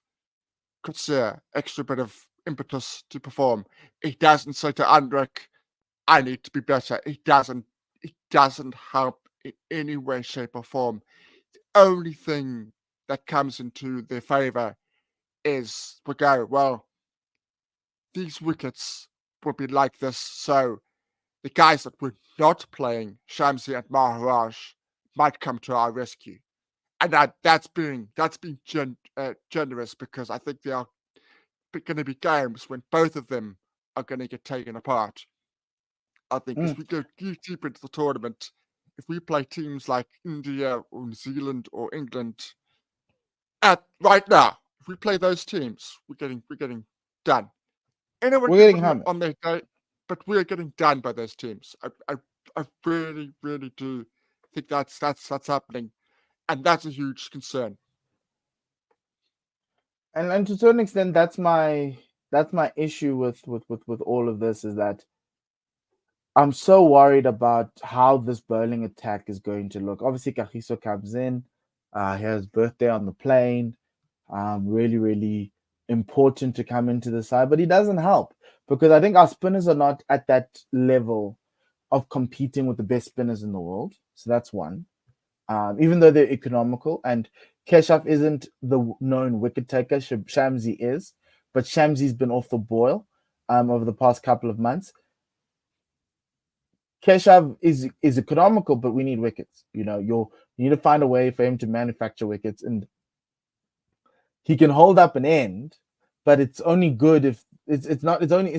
Coetzee extra bit of impetus to perform. It doesn't say to Anrich, I need to be better. It doesn't help in any way, shape, or form. The only thing that comes into their favour is these wickets will be like this, so the guys that were not playing, Shamsi and Maharaj, might come to our rescue. And that's been generous, because I think there are going to be games when both of them are going to get taken apart. I think as we go deep into the tournament, if we play teams like India or New Zealand or England, right now, if we play those teams, we're getting done. Anyone We're getting can on their day, but we're getting done by those teams. I really, really do think that's happening, and that's a huge concern. And to a certain extent, that's my issue with all of this, is that I'm so worried about how this bowling attack is going to look. Obviously, Kagiso comes in. He has birthday on the plane. Really, really important to come into the side, but he doesn't help, because I think our spinners are not at that level of competing with the best spinners in the world. So that's one. Even though they're economical, and Keshav isn't the known wicket taker, Shamsi is, but Shamsi's been off the boil over the past couple of months. Keshav is economical, but we need wickets. You need to find a way for him to manufacture wickets, and he can hold up an end, but it's only good if it's only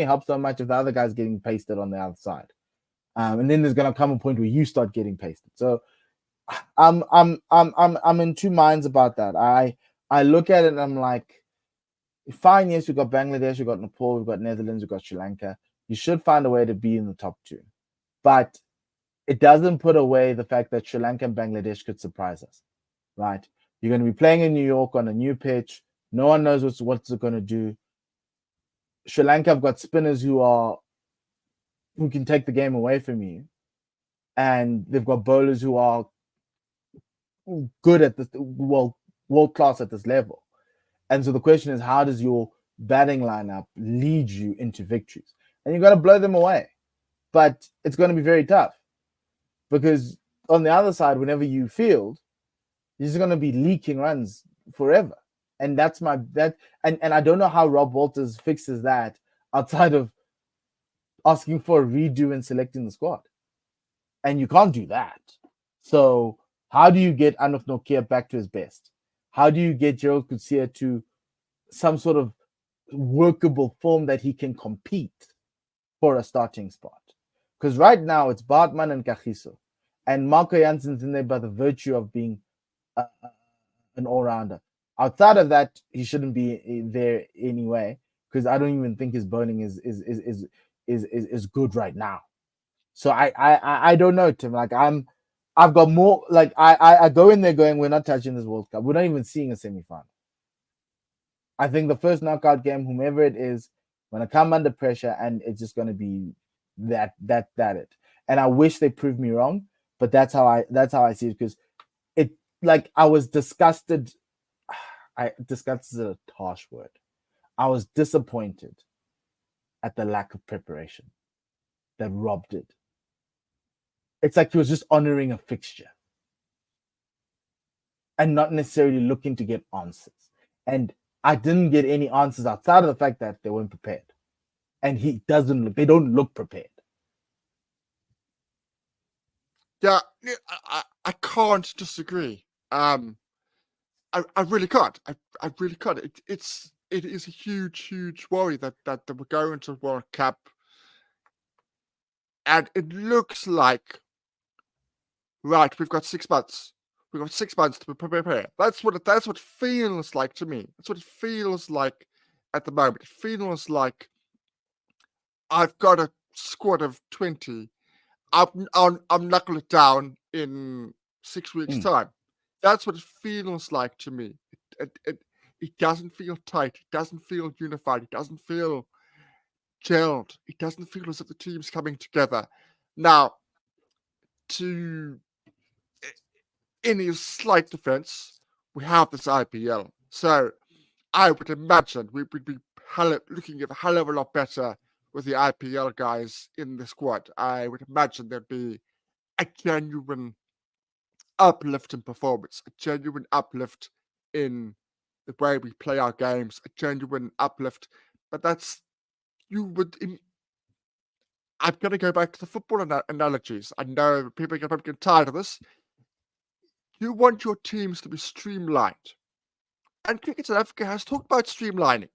helps so much if the other guy's getting pasted on the other side. And then there's gonna come a point where you start getting pasted. So I'm in two minds about that. I look at it and I'm like, fine, yes, we've got Bangladesh, we've got Nepal, we've got Netherlands, we've got Sri Lanka. You should find a way to be in the top 2. But it doesn't put away the fact that Sri Lanka and Bangladesh could surprise us, right? You're going to be playing in New York on a new pitch. No one knows what's it going to do. Sri Lanka have got spinners who can take the game away from you, and they've got bowlers who are good at this, world class at this level. And so the question is, how does your batting lineup lead you into victories? And you got to blow them away, but it's going to be very tough because on the other side, whenever you field, you're just going to be leaking runs forever. And that's and I don't know how Rob Walters fixes that outside of asking for a redo and selecting the squad. And you can't do that. So how do you get Anrich Nortje back to his best? How do you get Gerald Coetzee to some sort of workable form that he can compete for a starting spot? Because right now it's Bartman and Kagiso. And Marco Jansen's in there by the virtue of being an all-rounder. Outside of that, he shouldn't be there anyway, because I don't even think his bowling is good right now. So I don't know, Tim. Like I've got more. Like I go in there going, we're not touching this World Cup. We're not even seeing a semi-final. I think the first knockout game, whomever it is, going to come under pressure, and it's just going to be that it. And I wish they proved me wrong, but that's how I see it, because it, like, I was disgusted. Disgusted is a harsh word. I was disappointed at the lack of preparation that Rob did. It's like he was just honoring a fixture and not necessarily looking to get answers. And I didn't get any answers outside of the fact that they weren't prepared. And they don't look prepared. Yeah, I can't disagree. I really can't. I really can't. It is a huge worry that we're going to World Cup, and it looks like, right, we've got 6 months. We've got 6 months to prepare. That's what it feels like to me. That's what it feels like at the moment. It feels like I've got a squad of 20. I'm knuckle it down in 6 weeks' time. That's what it feels like to me. It doesn't feel tight. It doesn't feel unified. It doesn't feel gelled. It doesn't feel as if the team's coming together. Now, to any slight defense, we have this IPL. So I would imagine we would be looking at a hell of a lot better with the IPL guys in the squad. I would imagine there'd be a genuine uplift in performance, a genuine uplift in the way we play our games, a genuine uplift. But I'm going to go back to the football analogies. I know people are probably getting tired of this. You want your teams to be streamlined. And Cricket South Africa has talked about streamlining.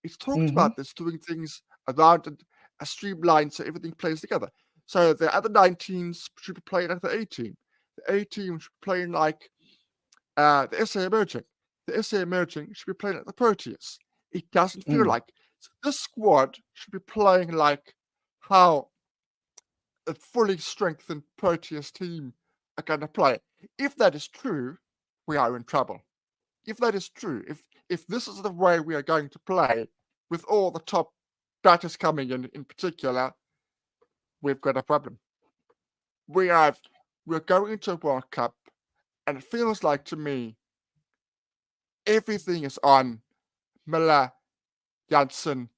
It's talked about this, doing things around a streamline so everything plays together. So the other 19s should be playing like the 18. The 18 should be playing like the SA Emerging. The SA Emerging should be playing like the Proteas. It doesn't feel like. So this squad should be playing like how a fully strengthened Proteas team are going to play. If that is true, we are in trouble. If that is true, if this is the way we are going to play, with all the top batters coming in particular, we've got a problem. We're going into a World Cup, and it feels like to me everything is on Miller, Jansen,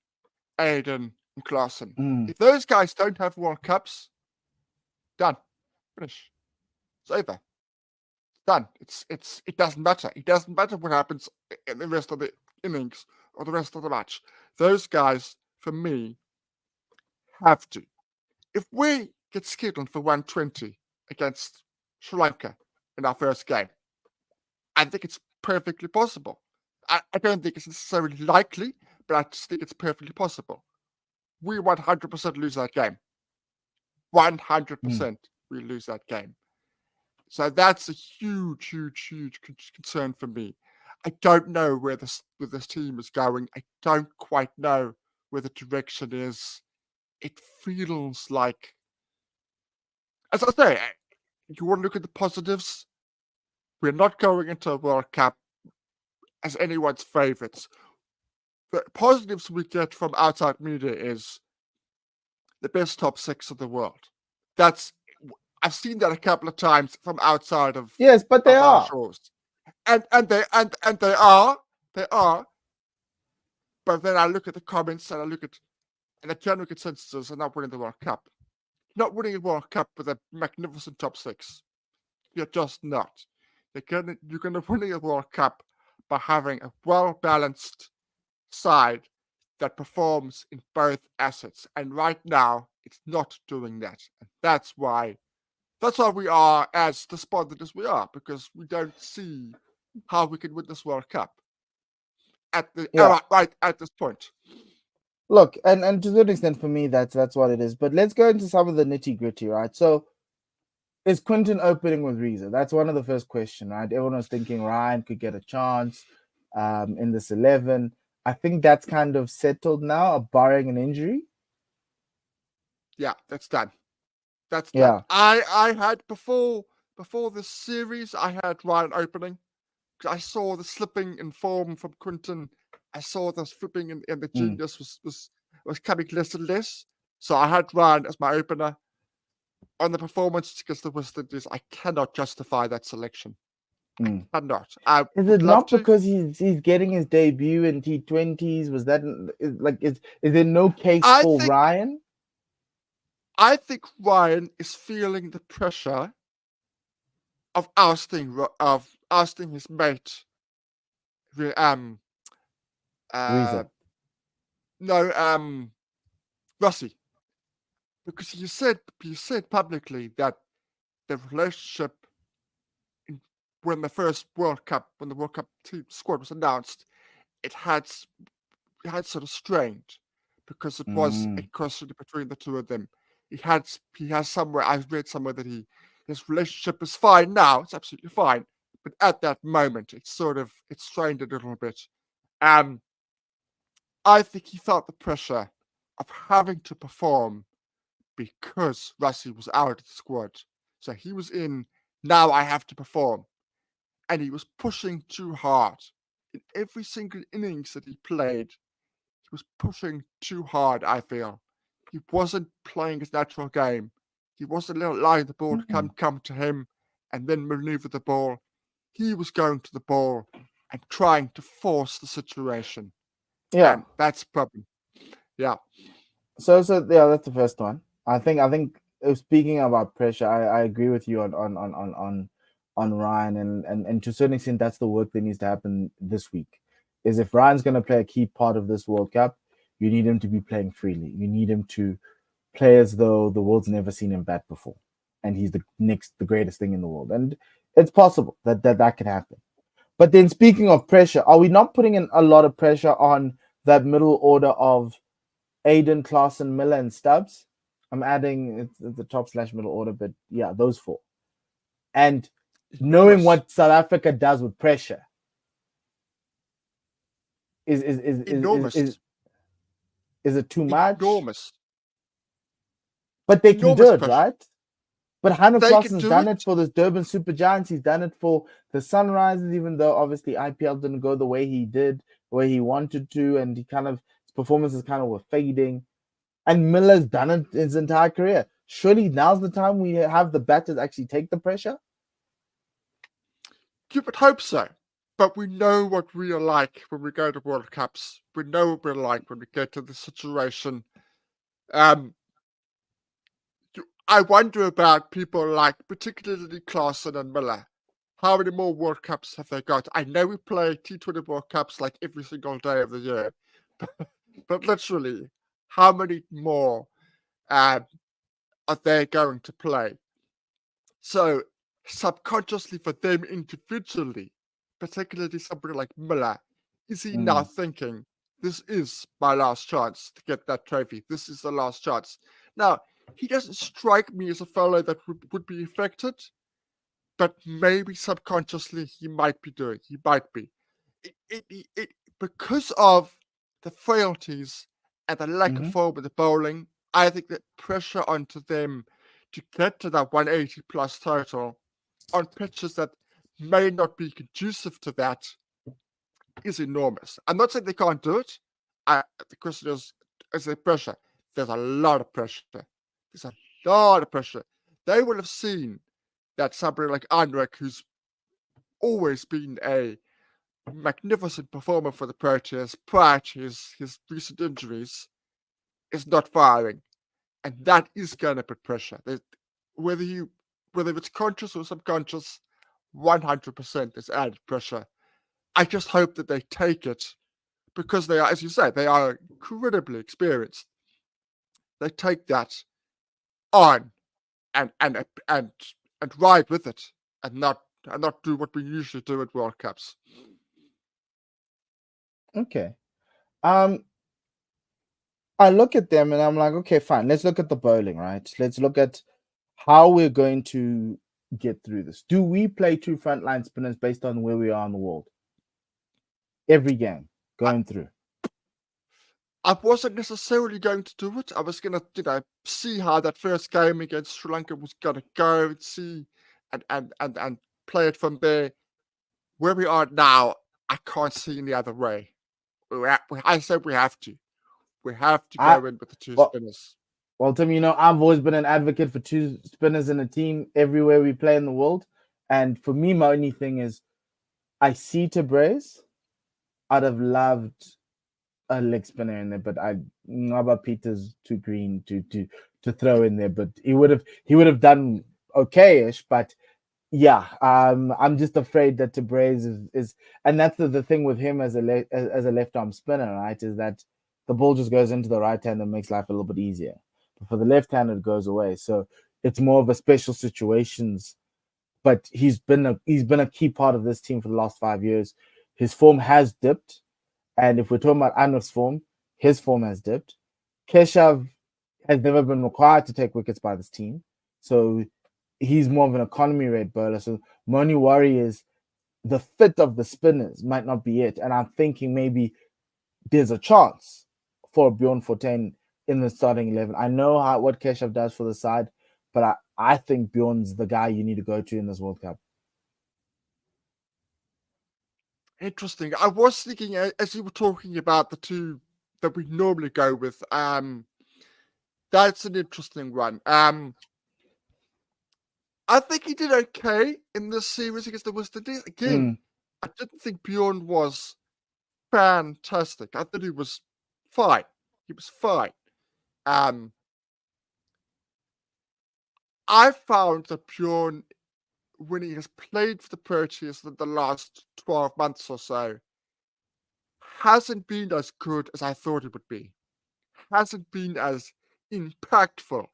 Aiden, and Klaassen. If those guys don't have World Cups, done, finish, it's over. Done. It doesn't matter. It doesn't matter what happens in the rest of the innings or the rest of the match. Those guys, for me, have to. If we get scheduled for 120 against Sri Lanka in our first game, I think it's perfectly possible. I don't think it's necessarily likely, but I just think it's perfectly possible. We 100% lose that game. 100% we lose that game. So that's a huge concern for me. I don't know where this team is going. I don't quite know where the direction is. It feels like, as I say, you want to look at the positives. we're not going into a World Cup as anyone's favourites. The positives we get from outside media is the best top 6 of the world. I've seen that a couple of times from outside of Yes, but they our are. shores, and they are. But then I look at the comments and I look at and the general consensus are not winning the World Cup. Not winning a World Cup with a magnificent top 6. You're just not. You're gonna win a World Cup by having a well-balanced side that performs in both assets. And right now, it's not doing that. And that's why we are as despondent as we are, because we don't see how we can win this World Cup right at this point. Look, and to a certain extent for me, that's what it is. But let's go into some of the nitty-gritty, right? So is Quinton opening with Reza? That's one of the first questions, right? Everyone was thinking Ryan could get a chance in this 11. I think that's kind of settled now, barring an injury. Yeah, that's done. That's done. I had before this series, I had Ryan opening. I saw the slipping in form from Quinton. I saw the slipping in the genius was coming less and less. So I had Ryan as my opener. On the performance against the West Indies, I cannot justify that selection. I cannot. Is it not because he's getting his debut in T20s? Was that is there no case for Ryan? I think Ryan is feeling the pressure of ousting his mate. Russie, because he said publicly that the relationship when the World Cup team squad was announced, it had sort of strained because it was a question between the two of them. He has somewhere, I've read somewhere that his relationship is fine now. It's absolutely fine. But at that moment, it strained a little bit. I think he felt the pressure of having to perform because Russie was out of the squad. So he was in, now I have to perform. And he was pushing too hard. In every single innings that he played, he was pushing too hard, I feel. He wasn't playing his natural game. He wasn't allowing the ball to come to him and then maneuver the ball. He was going to the ball and trying to force the situation. Yeah. And that's the problem. Yeah. So yeah, that's the first one. I think speaking about pressure, I agree with you on Ryan and to a certain extent that's the work that needs to happen this week. Is if Ryan's going to play a key part of this World Cup, you need him to be playing freely. You need him to play as though the world's never seen him bat before, and he's the greatest thing in the world. And it's possible that can happen. But then, speaking of pressure, are we not putting in a lot of pressure on that middle order of Aiden, Klaasen, Miller, and Stubbs? I'm adding the top / middle order, but yeah, those 4. And knowing what South Africa does with pressure is enormous. Is it too much? Enormous. But they can do it, right? But Hanno Klaasen's done it for the Durban Super Giants. He's done it for the Sunrisers, even though obviously IPL didn't go the way he did, the way he wanted to, and his performances kind of were fading. And Miller's done it his entire career. Surely now's the time we have the batters actually take the pressure? You would hope so. But we know what we are like when we go to World Cups. We know what we're like when we get to the situation. I wonder about people like, particularly Klaasen and Miller. How many more World Cups have they got? I know we play T20 World Cups like every single day of the year. But literally, how many more are they going to play? So, subconsciously for them individually, particularly somebody like Miller, is he now thinking, this is my last chance to get that trophy? This is the last chance. Now, he doesn't strike me as a fellow that would be affected, but maybe subconsciously he might be doing. He might be. It because of the frailties and the lack of form of the bowling, I think that pressure onto them to get to that 180 plus total on pitches that may not be conducive to that is enormous. I'm not saying they can't do it. The question is there pressure? There's a lot of pressure. There's a lot of pressure. They will have seen that somebody like Anrich, who's always been a magnificent performer for the Proteas prior to his recent injuries, is not firing. And that is going to put pressure. Whether it's conscious or subconscious, 100% there's added pressure. I just hope that they take it because they are, as you say, they are incredibly experienced. They take that on and ride with it and not do what we usually do at World Cups. Okay. I look at them and I'm like, okay, fine. Let's look at the bowling, right? Let's look at how we're going to get through this. Do we play two frontline spinners based on where we are in the world? Every game going through. I wasn't necessarily going to do it. I was going to, see how that first game against Sri Lanka was going to go and see and play it from there. Where we are now, I can't see any other way. I said we have to. We have to go in with the two spinners. Well, Tim, I've always been an advocate for two spinners in a team everywhere we play in the world. And for me, my only thing is I see Tabraze. I'd have loved a leg spinner in there, but Nqaba Peter's too green to throw in there. But he would have done okay-ish. But yeah, I'm just afraid that Tabraze is, and that's the thing with him as a left arm spinner, right? Is that the ball just goes into the right hand and makes life a little bit easier. But for the left hand, it goes away. So it's more of a special situations. But he's been a key part of this team for the last 5 years. His form has dipped. And if we're talking about Anrich's form, his form has dipped. Keshav has never been required to take wickets by this team. So he's more of an economy rate bowler. So my only worry is the fit of the spinners might not be it. And I'm thinking maybe there's a chance for Bjorn Fortuin in the starting 11. I know what Keshav does for the side, but I think Bjorn's the guy you need to go to in this World Cup. Interesting. I was thinking, as you were talking about the two that we normally go with, that's an interesting one. I think he did okay in this series against the West Indies. Again, I didn't think Bjorn was fantastic. I thought he was fine. He was fine. I found that Bjorn, when he has played for the Proteas in the last 12 months or so, hasn't been as good as I thought it would be. Hasn't been as impactful.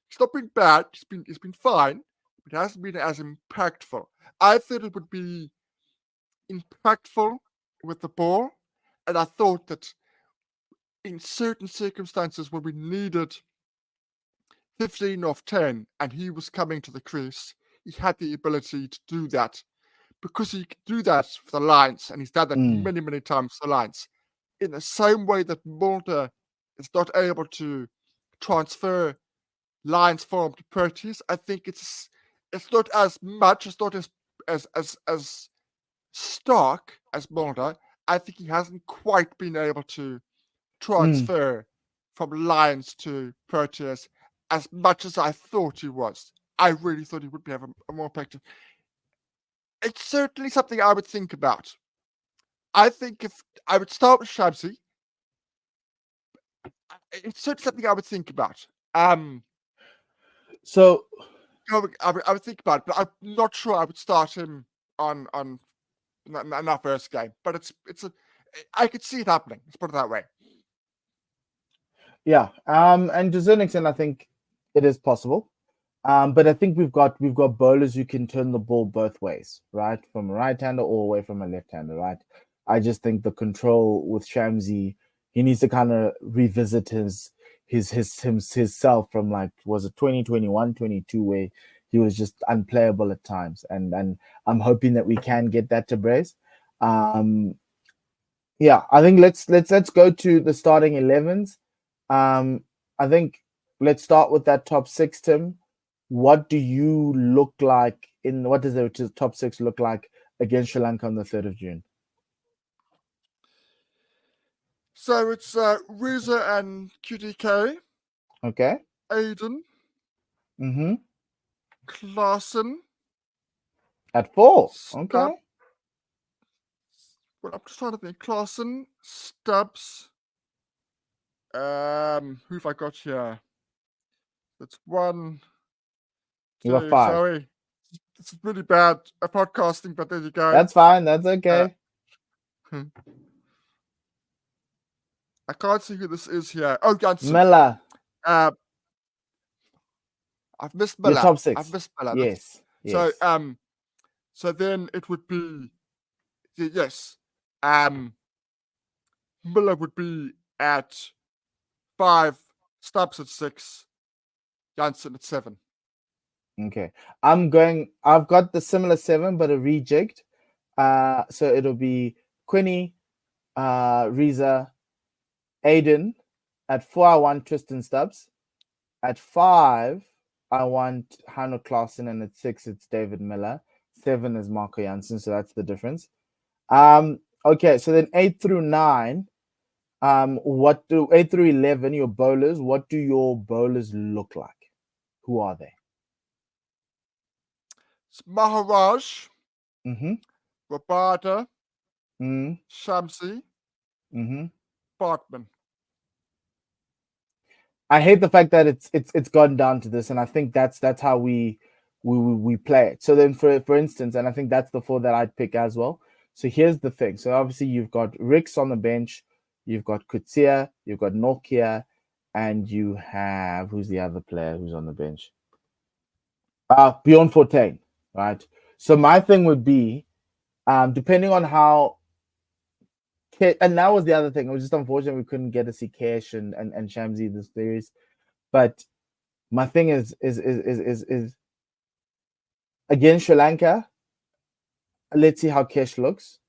It's not been bad. It's been fine, but it hasn't been as impactful. I thought it would be impactful with the ball, and I thought that in certain circumstances when we needed 15 off 10 and he was coming to the crease, he had the ability to do that because he could do that for the Lions, and he's done that many, many times for the Lions. In the same way that Mulder is not able to transfer Lions form to Proteas, I think it's not as much, it's not as stark as Mulder. I think he hasn't quite been able to transfer from Lions to Proteas as much as I thought he was. I really thought he would be a more effective. It's certainly something I would think about. I think if I would start with Shamsi, it's certainly something I would think about. So I would think about it, but I'm not sure I would start him on our first game. But I could see it happening. Let's put it that way. Yeah, and to a certain extent, I think it is possible. But I think we've got bowlers who can turn the ball both ways, right? From a right-hander or away from a left-hander, right? I just think the control with Shamsi, he needs to kind of revisit himself from was it 2021, 22, where he was just unplayable at times. And I'm hoping that we can get that to Brace. Yeah, I think let's go to the starting 11s. I think let's start with that top 6, Tim. What do you look like what does the top 6 look like against Sri Lanka on the 3rd of June? So it's Reza and QTK. Okay. Aiden. Mm-hmm. Klaassen. At 4. Stubb. Okay. Well, I'm just trying to think. Klaassen, Stubbs. Who have I got here? That's 1, You got 2. 5. Sorry. This is really bad at podcasting, but there you go. That's fine. That's okay. I can't see who this is here. Oh, Janssen. Miller. I've missed Miller. Your top 6. I've missed Miller. Yes. So so then it would be yes. Miller would be at 5, Stubbs at 6, Janssen at 7. Okay. I've got the similar 7, but a rejigged. So it'll be Quinny, Reza, Aiden. At 4, I want Tristan Stubbs. At 5, I want Hanno Klaassen, and at 6, it's David Miller. 7 is Marco Jansen, so that's the difference. Okay, so then 8 through 9, 8 through 11, your bowlers, what do your bowlers look like? Who are they? It's Maharaj, Mm-hmm. Rabada, Mm-hmm. Shamsi, Mm-hmm. Bartman. I hate the fact that it's gone down to this, and I think that's how we play it. So then, for instance, and I think that's the 4 that I'd pick as well. So here's the thing. So obviously you've got Rix on the bench, you've got Kutsia, you've got Nokia, and you have, who's the other player who's on the bench? Bjorn Fortuin, right? So my thing would be, depending on how. And that was the other thing. It was just unfortunate we couldn't get to see Cash and Shamsi this series. But my thing is against Sri Lanka, let's see how Cash looks.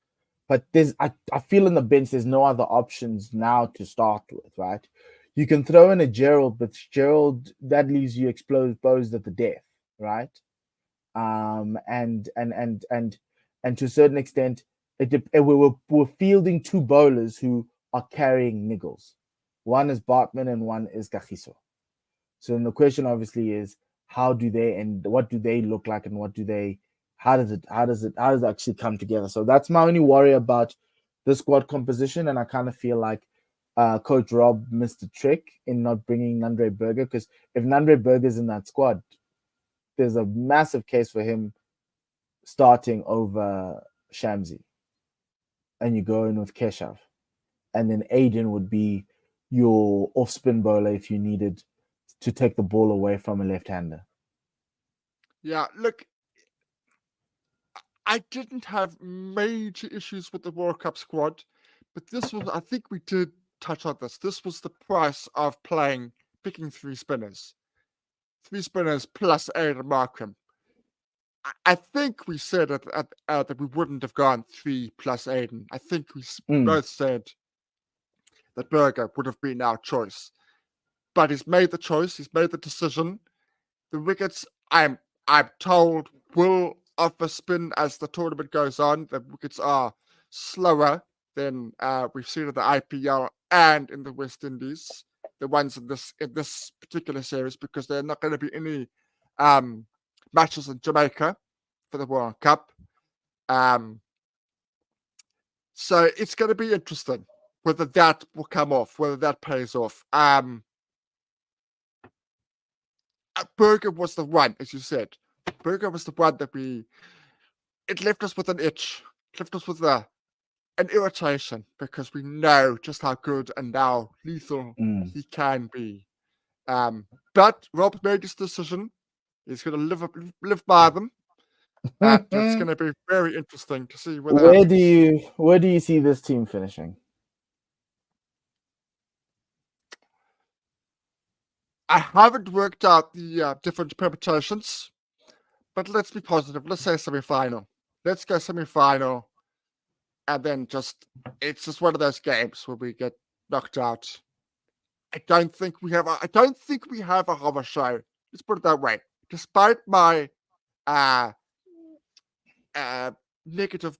But I feel in the bench there's no other options now to start with, right? You can throw in a Gerald, but Gerald, that leaves you exposed at the death, right? And to a certain extent, we're fielding 2 bowlers who are carrying niggles. One is Bartman and one is Kagiso. So then the question obviously is, how do they, and what do they look like, and how does it actually come together? So that's my only worry about the squad composition, and I kind of feel like Coach Rob missed a trick in not bringing Nandre Berger, because if Nandre Berger's in that squad, there's a massive case for him starting over Shamsi. And you go in with Keshav. And then Aiden would be your off-spin bowler if you needed to take the ball away from a left-hander. Yeah, look, I didn't have major issues with the World Cup squad, but this was, I think we did touch on this. This was the price of picking 3 spinners. 3 spinners plus Aiden Markham. I think we said that we wouldn't have gone 3 plus Aiden. I think we both said that Berger would have been our choice. But he's made the choice. He's made the decision. The wickets, I'm told, will offer spin as the tournament goes on. The wickets are slower than we've seen in the IPL and in the West Indies. The ones in this particular series, because there are not going to be any matches in Jamaica for the World Cup. So it's going to be interesting whether that will come off, whether that pays off. Berger was the one, as you said. Berger was the one that it left us with an itch. It left us with an irritation, because we know just how good and how lethal he can be. But Rob made his decision. He's going to live by them. And it's going to be very interesting to see where do you see this team finishing? I haven't worked out the different permutations, but let's be positive. Let's say semi-final. Let's go semi-final, and then it's just one of those games where we get knocked out. I don't think we have a hover show. Let's put it that way. Despite my negative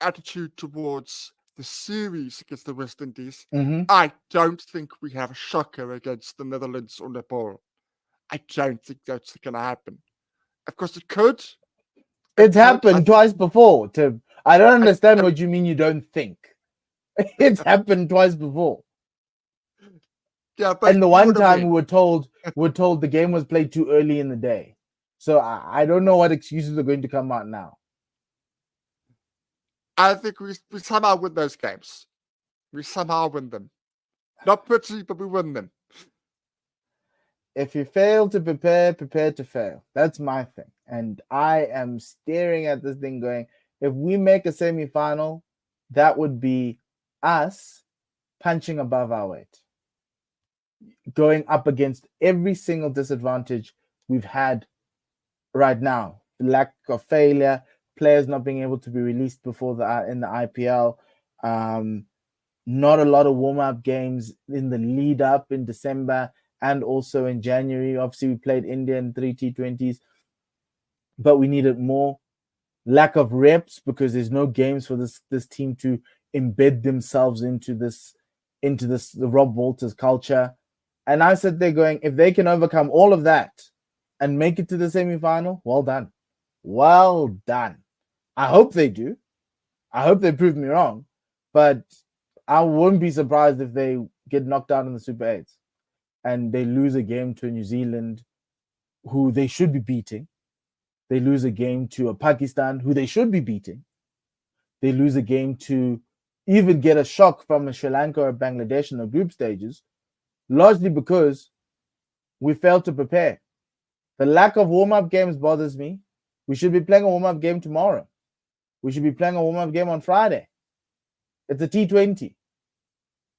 attitude towards the series against the West Indies, Mm-hmm. I don't think we have a shocker against the Netherlands on the ball. I don't think that's going to happen. Of course, it could. It's happened twice before, Tim. I don't understand what you mean you don't think. It's happened twice before. Yeah, but and the one time we were told the game was played too early in the day. So I don't know what excuses are going to come out now. I think we somehow win those games. We somehow win them. Not pretty, but we win them. If you fail to prepare to fail. That's my thing. And I am staring at this thing going, if we make a semi-final, that would be us punching above our weight. Going up against every single disadvantage we've had right now. Lack of failure, players not being able to be released before in the IPL, not a lot of warm-up games in the lead up in December and also in January. Obviously, we played India in 3 T20s, but we needed more. Lack of reps because there's no games for this team to embed themselves into the Rob Walters culture. And I sit there going, if they can overcome all of that and make it to the semi-final, well done. Well done. I hope they do. I hope they prove me wrong. But I wouldn't be surprised if they get knocked out in the Super 8s and they lose a game to New Zealand, who they should be beating. They lose a game to a Pakistan, who they should be beating. They lose a game to even get a shock from a Sri Lanka or Bangladesh in the group stages, largely because we failed to prepare. The lack of warm-up games bothers me. We should be playing a warm-up game tomorrow. We should be playing a warm-up game on Friday. It's a T20.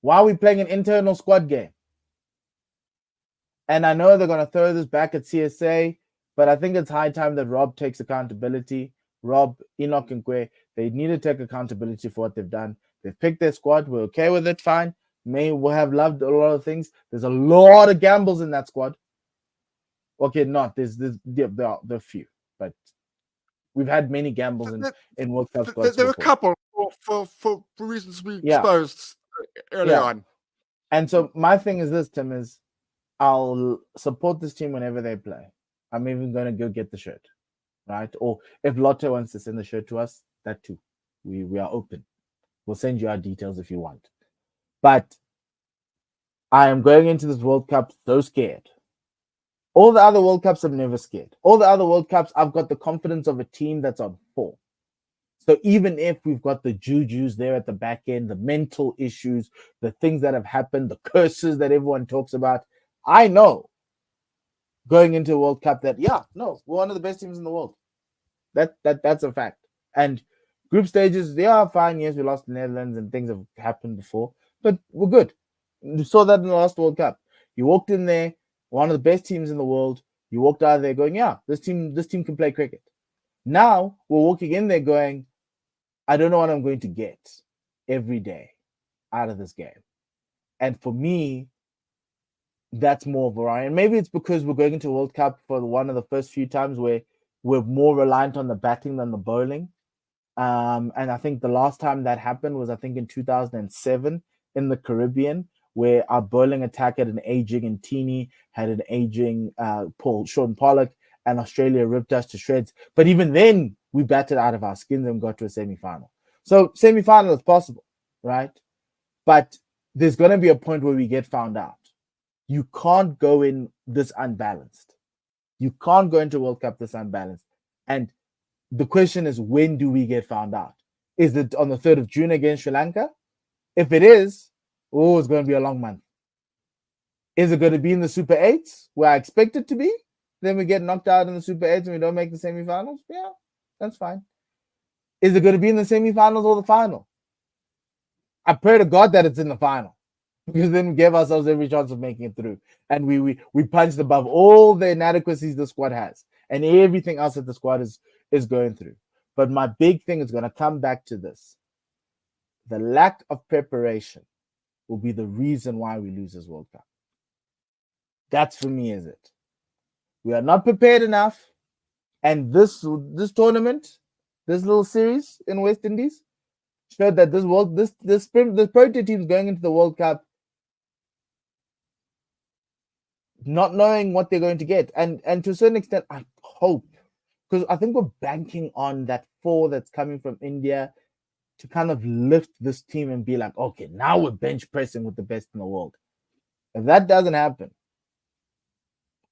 Why are we playing an internal squad game? And I know they're going to throw this back at CSA, but I think it's high time that Rob takes accountability. Rob, Enoch, and Kwe, they need to take accountability for what they've done. They've picked their squad. We're okay with it, fine. We'll have loved a lot of things. There's a lot of gambles in that squad. Okay, not. There are few, but we've had many gambles in World Cup squads. There are a couple for reasons we exposed early on. And so my thing is this, Tim, is I'll support this team whenever they play. I'm even going to go get the shirt, right? Or if Lotte wants to send the shirt to us, that too. We are open. We'll send you our details if you want. But I am going into this World Cup so scared. All the other World Cups, I'm never scared. All the other World Cups, I've got the confidence of a team that's on form. So even if we've got the jujus there at the back end, the mental issues, the things that have happened, the curses that everyone talks about, I know going into a World Cup that, we're one of the best teams in the world. That's a fact. And group stages, they are fine. Yes, we lost the Netherlands and things have happened before, but we're good. You saw that in the last World Cup. You walked in there, one of the best teams in the world. You walked out of there going, this team can play cricket. Now we're walking in there going, I don't know what I'm going to get every day out of this game. And for me, that's more of a worry. And maybe it's because we're going into a World Cup for one of the first few times where we're more reliant on the batting than the bowling. And I think the last time that happened was, I think, in 2007 in the Caribbean, where our bowling attack had an aging Ntini, had an aging Sean Pollock, and Australia ripped us to shreds. But even then, we batted out of our skins and got to a semi-final. So semi-final is possible, right? But there's going to be a point where we get found out. You can't go in this unbalanced. You can't go into World Cup this unbalanced. And the question is, when do we get found out? Is it on the 3rd of June against Sri Lanka? If it is, it's going to be a long month. Is it going to be in the Super 8s where I expect it to be? Then we get knocked out in the Super 8s and we don't make the semi-finals? Yeah, that's fine. Is it going to be in the semi-finals or the final? I pray to God that it's in the final, because then we gave ourselves every chance of making it through. And we punched above all the inadequacies the squad has and everything else that the squad is going through. But my big thing is going to come back to this. The lack of preparation will be the reason why we lose this World Cup. That's, for me, is it. We are not prepared enough. And this tournament, this little series in West Indies showed that the Protea teams going into the World Cup not knowing what they're going to get, and to a certain extent, I hope, because I think we're banking on that 4 that's coming from India to kind of lift this team and be like, okay, now we're bench pressing with the best in the world. If that doesn't happen,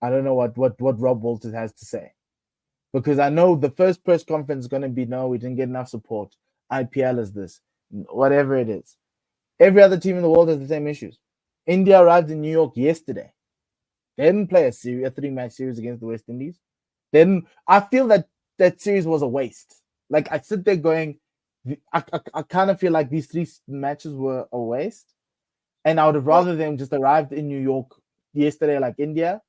I don't know what Rob Walters has to say, because I know the first press conference is going to be, no, we didn't get enough support. IPL is this, whatever it is. Every other team in the world has the same issues. India arrived in New York yesterday. They didn't play a 3-match series against the West Indies. Then I feel that series was a waste. Like, I sit there going, I kind of feel like these 3 matches were a waste. And I would have rather them just arrived in New York yesterday like India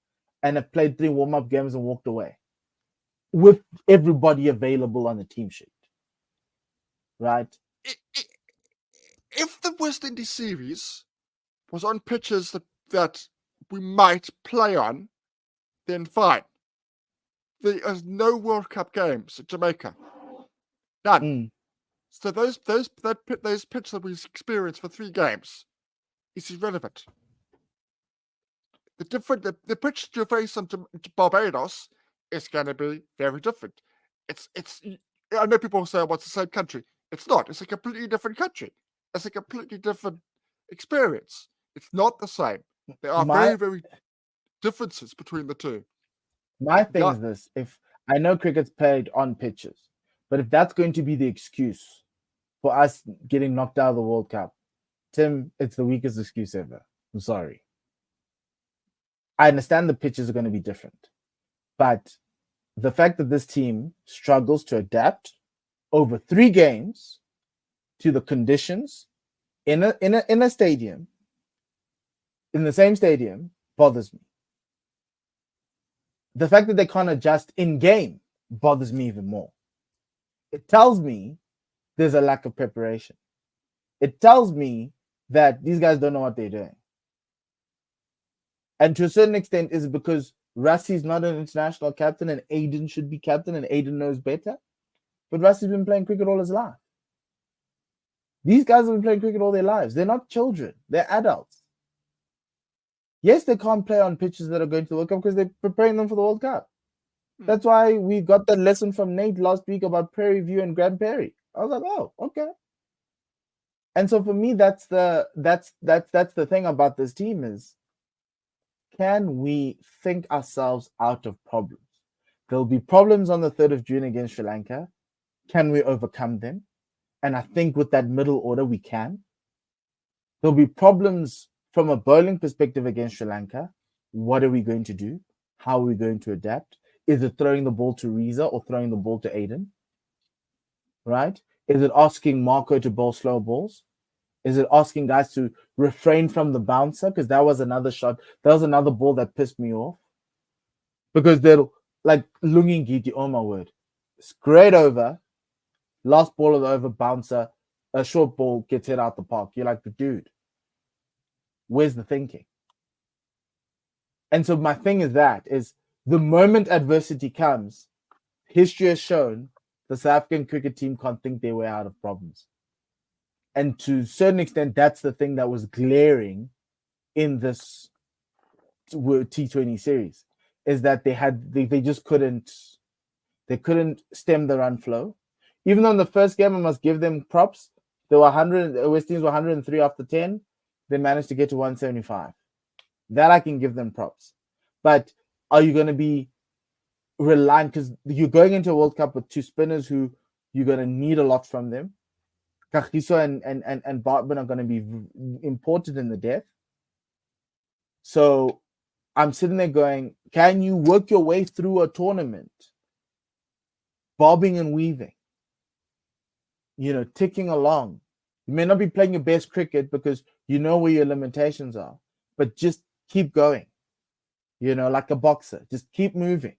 and have played 3 warm-up games and walked away with everybody available on the team sheet. Right? If the West Indies series was on pitches that we might play on, then fine. There is no World Cup games at Jamaica. None. So those pitches that we experienced for 3 games is irrelevant. The pitch you face on Barbados is going to be very different. It's. I know people say, "Well, it's the same country." It's not. It's a completely different country. It's a completely different experience. It's not the same. There are very, very differences between the two. My thing is this: if I know cricket's played on pitches, but if that's going to be the excuse for us getting knocked out of the World Cup, Tim, it's the weakest excuse ever. I'm sorry. I understand the pitches are going to be different, but the fact that this team struggles to adapt over 3 games to the conditions in a stadium, in the same stadium, bothers me. The fact that they can't adjust in game bothers me even more. It tells me there's a lack of preparation. It tells me that these guys don't know what they're doing. And to a certain extent, is it because Rassie's not an international captain and Aiden should be captain and Aiden knows better? But Rassie's been playing cricket all his life. These guys have been playing cricket all their lives. They're not children. They're adults. Yes, they can't play on pitches that are going to the World Cup because they're preparing them for the World Cup. That's why we got that lesson from Nate last week about Prairie View and Grand Prairie. I was like, oh, okay. And so for me, that's the thing about this team is, can we think ourselves out of problems? There'll be problems on the 3rd of June against Sri Lanka. Can we overcome them? And I think with that middle order, we can. There'll be problems from a bowling perspective against Sri Lanka. What are we going to do? How are we going to adapt? Is it throwing the ball to Reza or throwing the ball to Aiden? Right? Is it asking Marco to bowl slow balls? Is it asking guys to refrain from the bouncer? Because that was another shot. That was another ball that pissed me off. Because they'll, like Lungingiti, oh my word. Straight over. Last ball of the over, bouncer. A short ball gets hit out the park. You're like, dude, where's the thinking? And so my thing is the moment adversity comes, history has shown the South African cricket team can't think their way out of problems. And to a certain extent, that's the thing that was glaring in this T20 series, is that they just couldn't stem the run flow. Even though in the first game, I must give them props. They were West Indies were 103 after 10. They managed to get to 175. That I can give them props. But are you going to be reliant, because you're going into a World Cup with 2 spinners who you're going to need a lot from them. Kagiso and Bartman are going to be important in the depth. So I'm sitting there going, can you work your way through a tournament, bobbing and weaving, ticking along? You may not be playing your best cricket because you know where your limitations are, but just keep going, like a boxer. Just keep moving.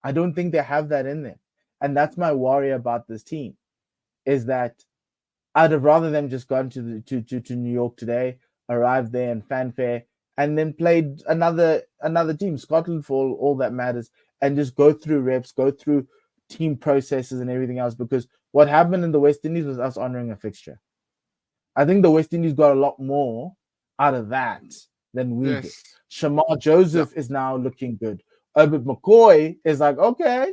I don't think they have that in them. And that's my worry about this team, is that I'd have rather them just gone to New York today, arrived there in fanfare, and then played another team, Scotland for all that matters, and just go through reps, go through team processes and everything else, because what happened in the West Indies was us honoring a fixture. I think the West Indies got a lot more out of that than we did. Shamar Joseph is now looking good. Obert McCoy is like, okay,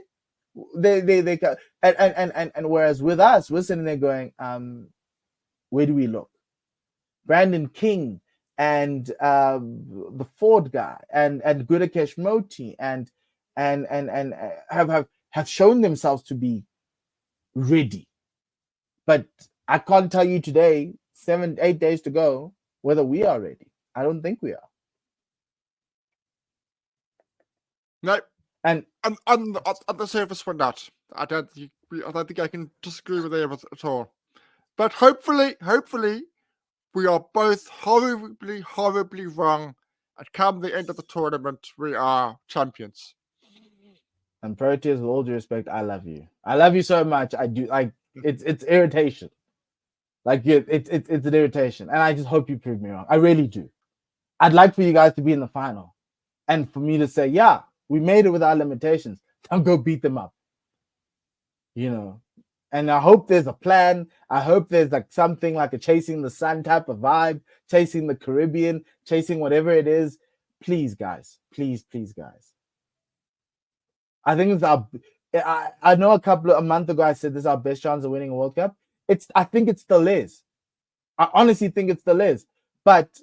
they and whereas with us, we're sitting there going, where do we look? Brandon King and the Ford guy and Gudakesh Moti and have shown themselves to be ready. But I can't tell you today, 7-8 days to go, whether we are ready. I don't think we are. No, and on the surface we're not. I don't think I can disagree with you at all. But hopefully, we are both horribly wrong. And come the end of the tournament, we are champions. And Proteas, with all due respect, I love you. I love you so much. I do. Like, it's irritation. Like, it's an irritation. And I just hope you prove me wrong. I really do. I'd like for you guys to be in the final. And for me to say, yeah, we made it with our limitations. Don't go beat them up. You know. And I hope there's a plan. I hope there's like something like a chasing the sun type of vibe, chasing the Caribbean, chasing whatever it is. Please, guys. Please, guys. I think it's our. I know a month ago I said this is our best chance of winning a World Cup. I think it still is. I honestly think it still is. But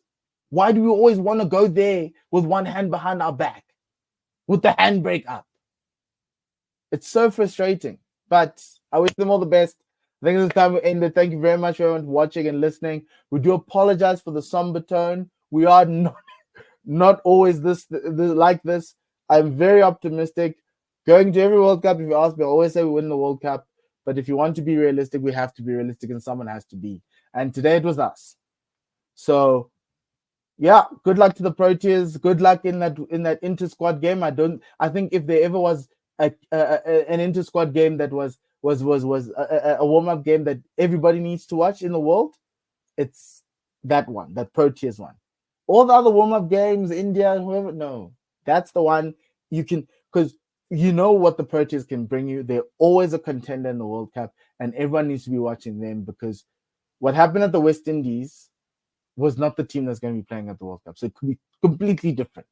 why do we always want to go there with one hand behind our back, with the handbrake up? It's so frustrating. But I wish them all the best. I think this is the time we ended. Thank you very much for everyone watching and listening. We do apologize for the somber tone. We are not always like this. I'm very optimistic. Going to every World Cup, if you ask me, I always say we win the World Cup. But if you want to be realistic, we have to be realistic, and someone has to be. And today it was us. So, yeah, good luck to the Proteas. Good luck in that inter-squad game. I think if there ever was an inter-squad game that was a warm-up game that everybody needs to watch in the world, it's that one, that Proteas one. All the other warm-up games, India, whoever, no. That's the one you can, because you know what the Proteas can bring you. They're always a contender in the World Cup, and everyone needs to be watching them, because what happened at the West Indies was not the team that's going to be playing at the World Cup. So it could be completely different.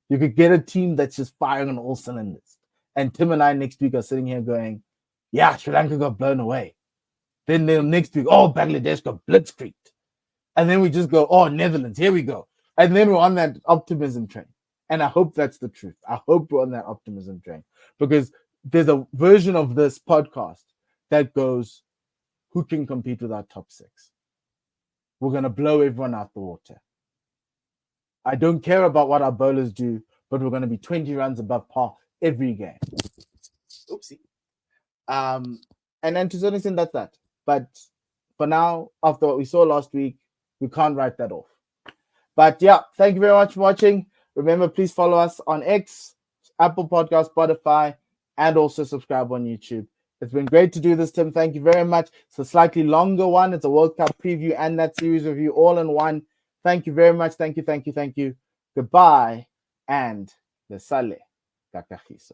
You could get a team that's just firing on all cylinders. And Tim and I next week are sitting here going, yeah, Sri Lanka got blown away. Then next week, oh, Bangladesh got blitzkrieged. And then we just go, oh, Netherlands, here we go. And then we're on that optimism train. And I hope that's the truth. I hope we're on that optimism train, because there's a version of this podcast that goes, who can compete with our top six? We're going to blow everyone out the water. I don't care about what our bowlers do, but we're going to be 20 runs above par every game. Oopsie. And then to a certain extent, that's that. But for now, after what we saw last week, we can't write that off. But yeah, thank you very much for watching. Remember, please follow us on X, Apple Podcast, Spotify, and also subscribe on YouTube. It's been great to do this, Tim. Thank you very much. It's a slightly longer one. It's a World Cup preview and that series review all in one. Thank you very much. Thank you. Goodbye, and le sale kakahiso.